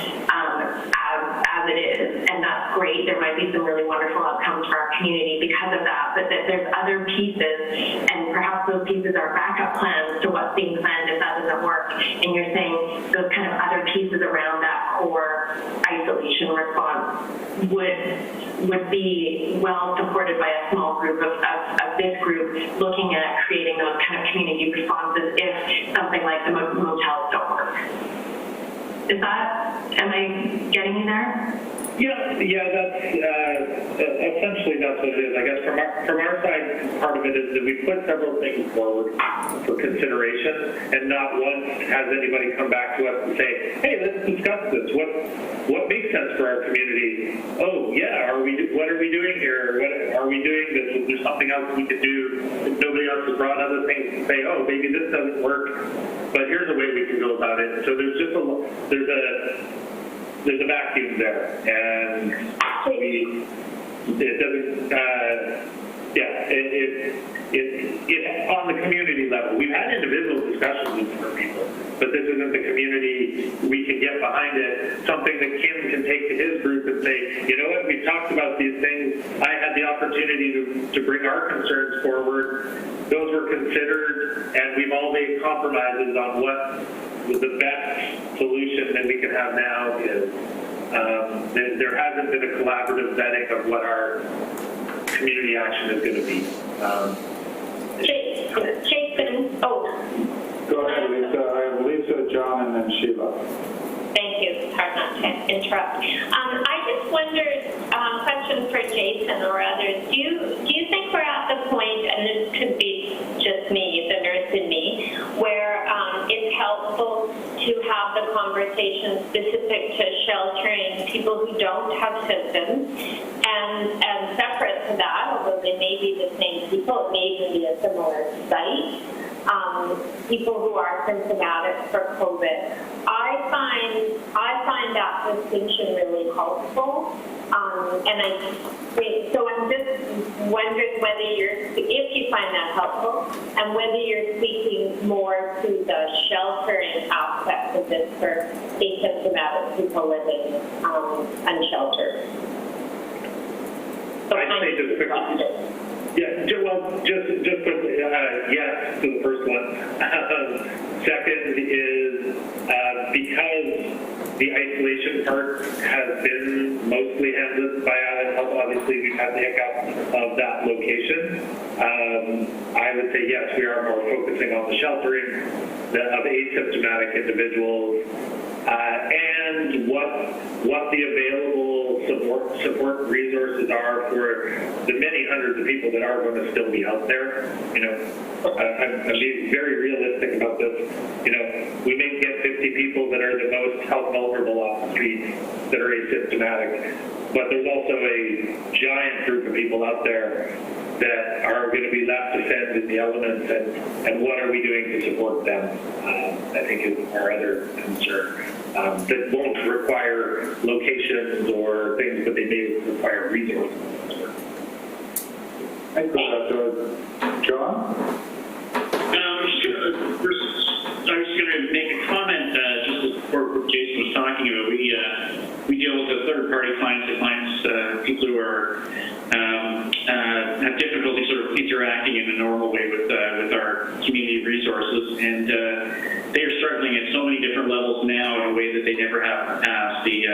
as it is, and that's great. There might be some really wonderful outcomes for our community because of that, but that there's other pieces, and perhaps those pieces are backup plans to what's being planned if that doesn't work. And you're saying those kind of other pieces around that core isolation response would be well supported by a small group of this group looking at creating those kind of community responses if something like the motels don't work. Am I getting you there? Yeah, that's essentially that's what it is. I guess from our side, part of it is that we put several things forward for consideration, and not once has anybody come back to us and say, "Hey, let's discuss this. What makes sense for our community? Oh, yeah. What are we doing here? What are we doing this? Is there something else we could do?" If nobody else has brought other things to say, "Oh, maybe this doesn't work, but here's a way we can go about it." So there's just there's a vacuum there, and it doesn't, it on the community level. We've had individual discussions with different people, but this isn't the community. We can get behind it, something that Kim can take to his group and say, you know what, we talked about these things. I had the opportunity to bring our concerns forward. Those were considered, and we've all made compromises on what the best solution that we can have now is. There hasn't been a collaborative vetting of what our community action is going to be. Jason, Go ahead, Lisa. I have Lisa, John, and then Sheila. Thank you. It's hard not to interrupt. I just wondered, question for Jason or others. Do you think we're at the point, and this could be just me, the nurse in me, where it's helpful to have the conversation specific to sheltering people who don't have symptoms, and separate to that, although they may be the same people, it may even be a similar site, people who are symptomatic for COVID. I find that distinction really helpful, so I'm just wondering if you find that helpful, and whether you're speaking more to the sheltering aspect of this for asymptomatic people living unsheltered. So I'd say just quickly. Yeah, just quickly, yes to the first one. Second is because the isolation part has been mostly handled by Island Health. Obviously, we've had the hiccup of that location. I would say yes, we are more focusing on the sheltering of asymptomatic individuals and what the available support resources are for the many hundreds of people that are going to still be out there. I'm being very realistic about this. We may get 50 people that are the most health vulnerable off the street that are asymptomatic, but there's also a giant group of people out there that are going to be left to fend in the elements, and what are we doing to support them, I think is our other concern. That won't require locations or things, but they may require resources. Thank you, John? I was going to make a comment just to support what Jason was talking about. We deal with the third-party clients, people who are have difficulty sort of interacting in a normal way with our community resources, and they are struggling at so many different levels now in a way that they never have in the past. The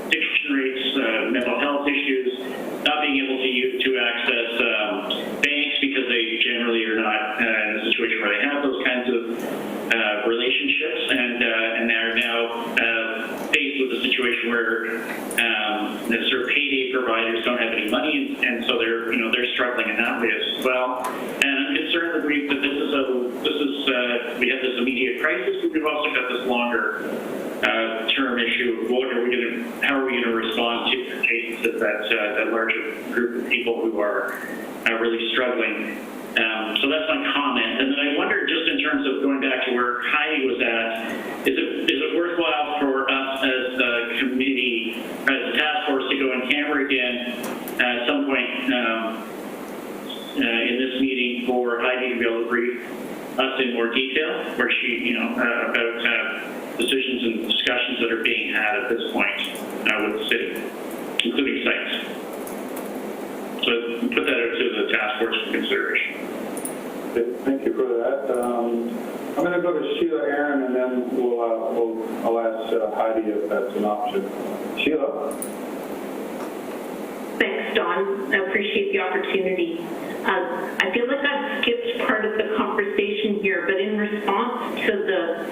addiction rates, mental health issues, not being able to access banks because they generally are not in a situation where they have those kinds of relationships, and they're now faced with a situation where the sort of payday providers don't have any money, and so they're struggling in that way as well. And I'm concerned that we have this immediate crisis, but we've also got this longer term issue of how are we going to respond to that larger group of people who are really struggling. So that's my comment. And then I wondered, just in terms of going back to where Heidi was at, is it worthwhile for us as a committee, as a task force, to go in camera again at some point in this meeting for Heidi to be able to brief us in more detail, where she, about decisions and discussions that are being had at this point with the city, including sites. So put that out to the task force for consideration. Thank you for that. I'm going to go to Sheila Aaron, and then I'll ask Heidi if that's an option. Sheila? Thanks, Don. I appreciate the opportunity. I feel like I've skipped part of the conversation here, but in response to the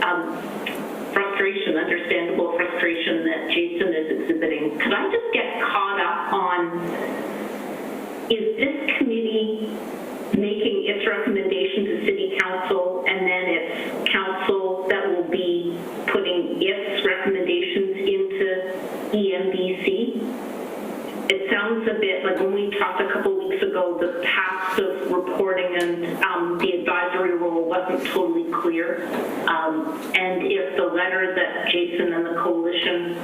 understandable frustration that Jason is exhibiting, could I just get caught up on, is this committee making its recommendation to City Council, and then it's Council that will be putting its recommendations into EMBC? It sounds a bit like when we talked a couple weeks ago, the paths of reporting and the advisory role wasn't totally clear. And if the letter that Jason and the coalition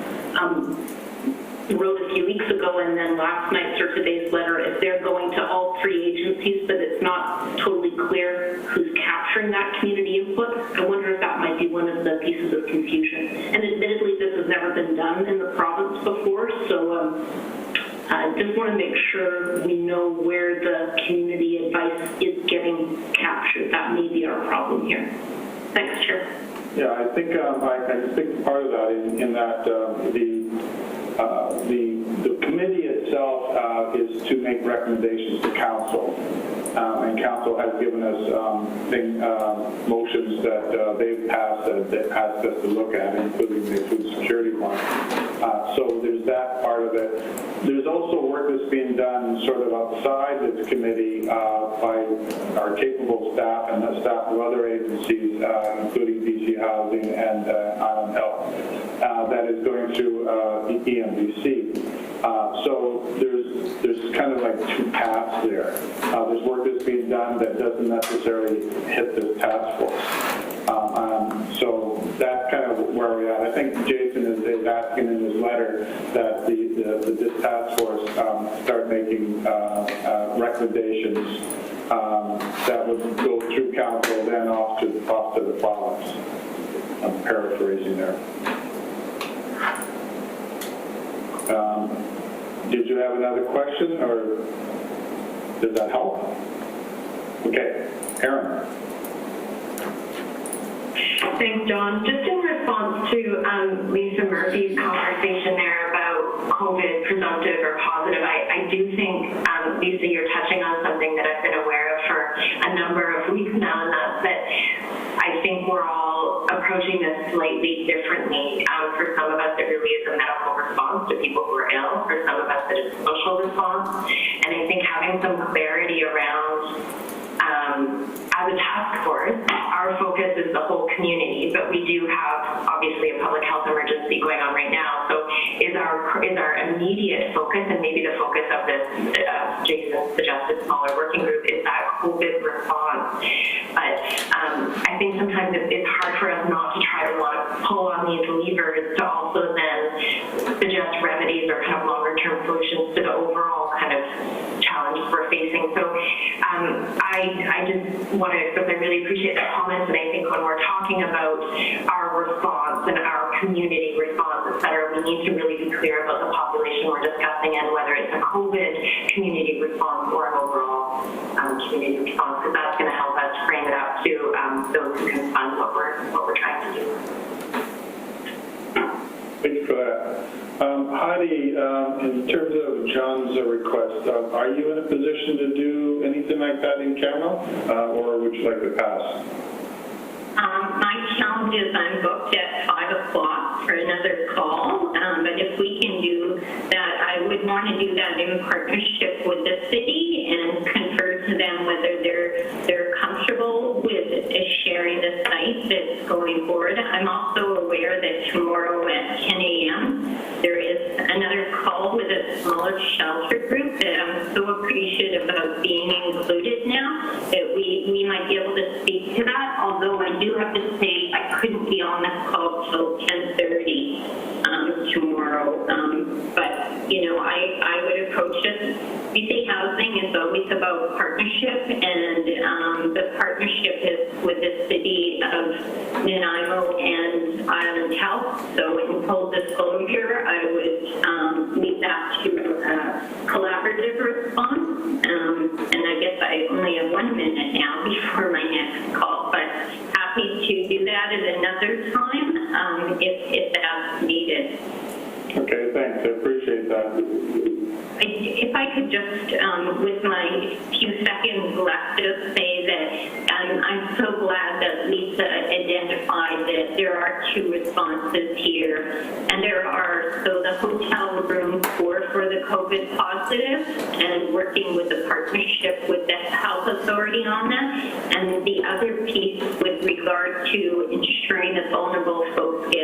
wrote a few weeks ago, and then last night's or today's letter, if they're going to all three agencies, but it's not totally clear who's capturing that community input, I wonder if that might be one of the pieces of confusion. And admittedly, this has never been done in the province before, so I just want to make sure we know where the community advice is getting captured. That may be our problem here. Thanks, Chair. Yeah, I think part of that in that the committee itself is to make recommendations to council, and council has given us motions that they've passed that they've asked us to look at, including the food security one. So there's that part of it. There's also work that's being done sort of outside this committee by our capable staff and the staff of other agencies, including BC Housing and Island Health, that is going through the EMBC. So there's kind of like two paths there. There's work that's being done that doesn't necessarily hit this task force. So that's kind of where we're at. I think Jason is asking in his letter that this task force start making recommendations that would go through council, then off to the province. I'm paraphrasing there. Did you have another question, or did that help? Okay, Aaron. Thanks, John. Just in response to Lisa Murphy's conversation there about COVID presumptive or positive, I do think, Lisa, you're touching on something that I've been aware of for a number of weeks now, and that's that I think we're all approaching this slightly differently. For some of us, it really is a medical response to people who are ill. For some of us, it is a social response. And I think having some clarity around, as a task force, our focus is the whole community, but we do have obviously a public health emergency going on right now. So is our immediate focus, and maybe the focus of this Jason suggested smaller working group, is that COVID response. But I think sometimes it's hard for us not to try to want to pull on these levers to also then suggest remedies or kind of longer term solutions to the overall kind of challenges we're facing. So I just want to express I really appreciate the comments, and I think when we're talking about our response and our community response, et cetera, we need to really be clear about the population we're discussing and whether it's a COVID community response or an overall community response, because that's going to help us frame it up to those who can fund what we're trying to do. Thank you for that. that. Heidi, in terms of John's request, are you in a position to do anything like that in camera, or would you like to pass? My challenge is I'm booked at 5 o'clock for another call, but if we can do that, I would want to do that in partnership with the city and confer to them whether they're comfortable with sharing the site that's going forward. I'm also aware that tomorrow at 10 a.m. there is another call with a smaller shelter group that I'm so appreciative of being included now that we might be able to speak to that, although I do have to say I couldn't be on this call till 10:30 tomorrow. But, you know, I would approach it. BC Housing is always about partnership, and the partnership is with the city of Nanaimo and Island Health. So in full disclosure, I would leave that to a collaborative response. And I guess I only have 1 minute now before my next call, but happy to do that at another time if that's needed. Okay, thanks. I appreciate that. If I could just, with my few seconds left, just say that I'm so glad that Lisa identified that there are 2 responses here. And there are, so the hotel room for the COVID positive and working with the partnership with the health authority on that. And the other piece with regard to ensuring that vulnerable folks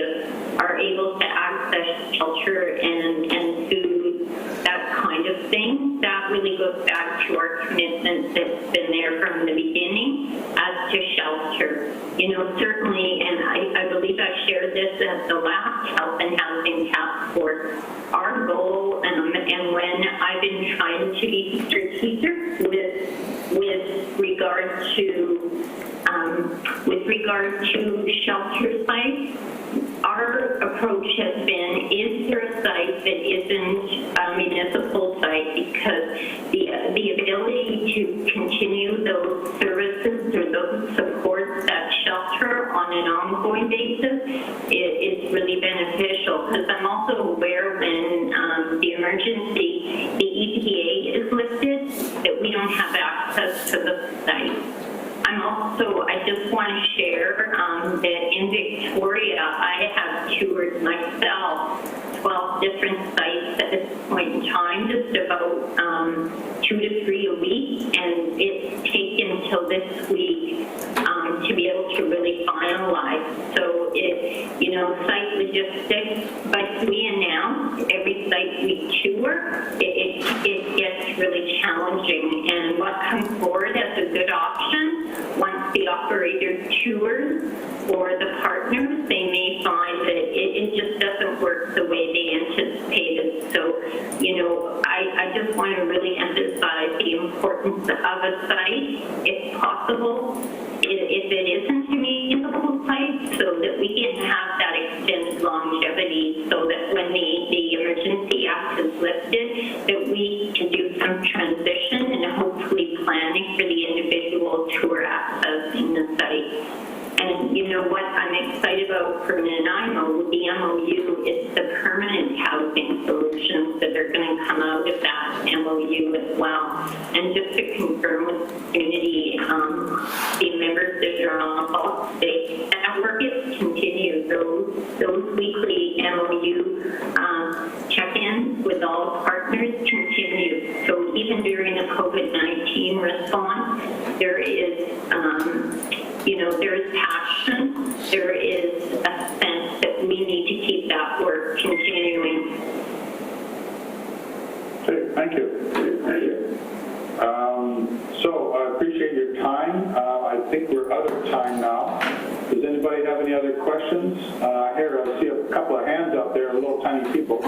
are able to access shelter and food, that kind of thing. That really goes back to our commitment that's been there from the beginning as to shelter. You know, certainly, and I believe I shared this at the last Health and Housing Task Force, our goal, and when I've been trying to be strategic with regard to shelter sites, our approach has been, is there a site that isn't a municipal site? Because the ability to continue those services or those supports, that shelter on an ongoing basis is really beneficial. Because I'm also aware when the emergency, the EPA is lifted, that we don't have access to the site. I just want to share that in Victoria, I have toured myself 12 different sites at this point in time, just about 2 to 3 a week, and it's taken till this week to be able to really finalize. So site logistics, but we announce every site we tour, it gets really challenging. And what comes forward as a good option, once the operator tours or the partners, they may find that it just doesn't work the way they anticipated. So, I just want to really emphasize the importance of a site, if possible, if it isn't a municipal site, so that we can have that extended longevity, so that when the Emergency Act is lifted, that we can do some transition and hopefully planning for the individuals who are accessing the site. And you know what I'm excited about for Nanaimo with the MOU is the permanent housing solutions that are going to come out of that MOU as well. And just to confirm with the community, the members that are on the call today, that work is continued. Those weekly MOU check-ins with all partners continue. So even during the COVID-19 response, there is there is passion, there is a sense that we need to keep that work continuing. Okay, thank you. So I appreciate your time. I think we're out of time now. Does anybody have any other questions? Here, I see a couple of hands up there, little tiny people.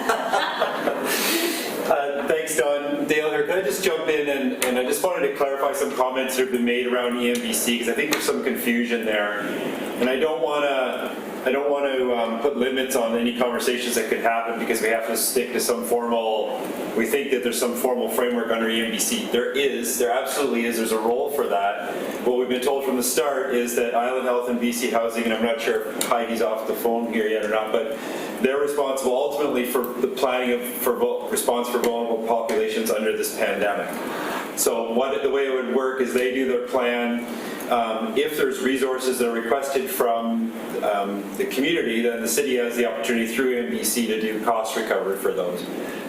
Thanks, Don. Dale here. Can I just jump in and I just wanted to clarify some comments that have been made around EMBC because I think there's some confusion there. And I don't want to I don't want to put limits on any conversations that could happen because we have to stick to some formal, we think that there's some formal framework under EMBC. There absolutely is, there's a role for that. What we've been told from the start is that Island Health and BC Housing, and I'm not sure if Heidi's off the phone here yet or not, but they're responsible ultimately for the planning for response for vulnerable populations under this pandemic. So the way it would work is they do their plan. If there's resources that are requested from the community, then the city has the opportunity through MBC to do cost recovery for those.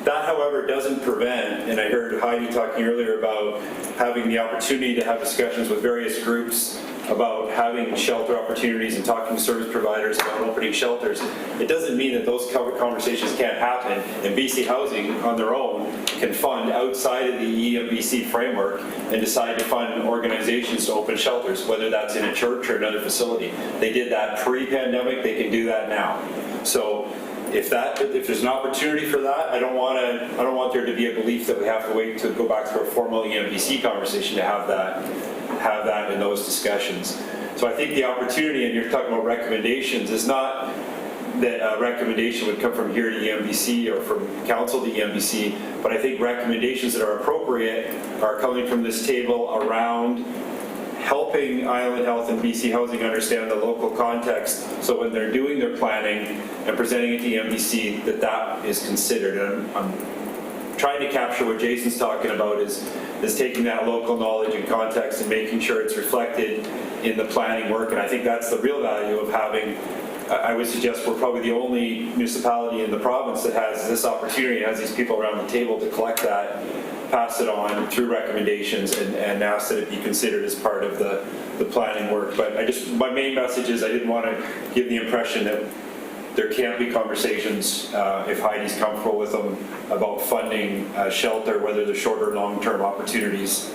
That, however, doesn't prevent, and I heard Heidi talking earlier about having the opportunity to have discussions with various groups about having shelter opportunities and talking to service providers about opening shelters. It doesn't mean that those conversations can't happen, and BC Housing on their own can fund outside of the EMBC framework and decide to fund organizations to open shelters, whether that's in a church or another facility. They did that pre-pandemic, they can do that now. So if there's an opportunity for that, I don't want there to be a belief that we have to wait to go back to a formal EMBC conversation to have that in those discussions. So I think the opportunity, and you're talking about recommendations, is not that a recommendation would come from here to EMBC or from council to EMBC, but I think recommendations that are appropriate are coming from this table around helping Island Health and BC Housing understand the local context, so when they're doing their planning and presenting it to EMBC, that is considered. And I'm trying to capture what Jason's talking about is taking that local knowledge and context and making sure it's reflected in the planning work, and I think that's the real value of having, I would suggest we're probably the only municipality in the province that has this opportunity, has these people around the table to collect that, pass it on through recommendations, and ask that it be considered as part of the planning work. But my main message is I didn't want to give the impression that there can't be conversations, if Heidi's comfortable with them, about funding shelter, whether they're short or long-term opportunities,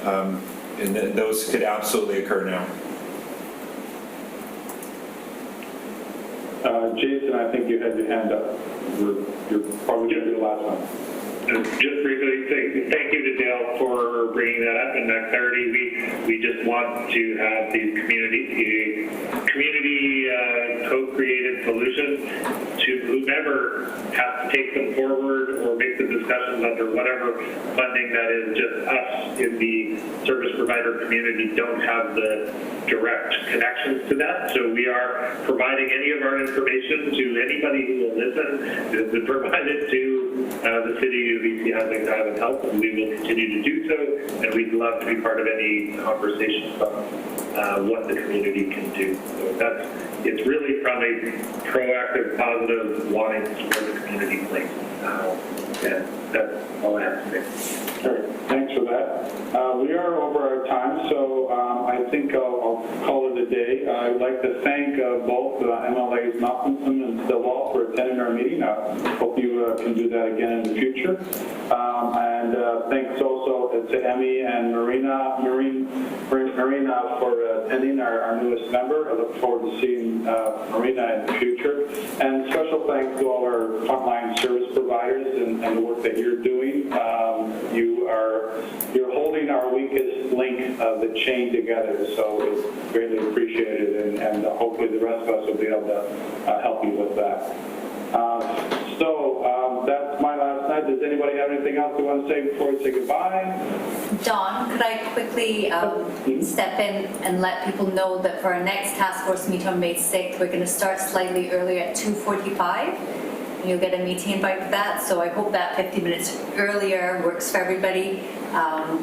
and those could absolutely occur now. Jason, I think you had your hand up. You're probably going to be the last one. Just briefly, thank you to Dale for bringing that up and that clarity. We just want to have these community co-created solutions to whomever has to take them forward or make the discussions under whatever funding that is. Just us in the service provider community don't have the direct connections to that. So we are providing any of our information to anybody who will listen. It is provided to the city of BC Housing and Island Health, and we will continue to do so. And we'd love to be part of any conversation about what the community can do. So it's really from a proactive, positive, wanting to support the community place. And that's all I have to say. All right, thanks for that. We are over our time, so I think I'll call it a day. I'd like to thank both MLAs Malcolmson and Stillwell for attending our meeting. I hope you can do that again in the future. And thanks also to Emmy and Marina for attending, our newest member. I look forward to seeing Marina in the future. And special thanks to all our frontline service providers and the work that you're doing. You're holding our weakest link of the chain together, so it's greatly appreciated, and hopefully the rest of us will be able to help you with that. So that's my last night. Does anybody have anything else they want to say before we say goodbye? Don, could I quickly step in and let people know that for our next task force meeting on May 6th, we're going to start slightly earlier at 2:45. You'll get a meeting invite for that, so I hope that 50 minutes earlier works for everybody.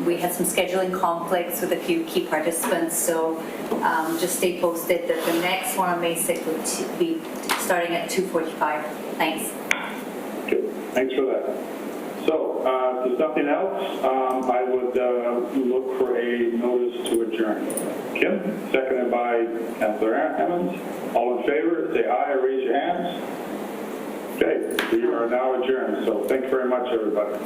We had some scheduling conflicts with a few key participants, so just stay posted that the next one on May 6th will be starting at 2:45. Thanks. Okay, thanks for that. So, if there's nothing else, I would look for a notice to adjourn. Kim, seconded by Councillor Emmons. All in favor, say aye or raise your hands. Okay, we are now adjourned, so thanks very much, everybody.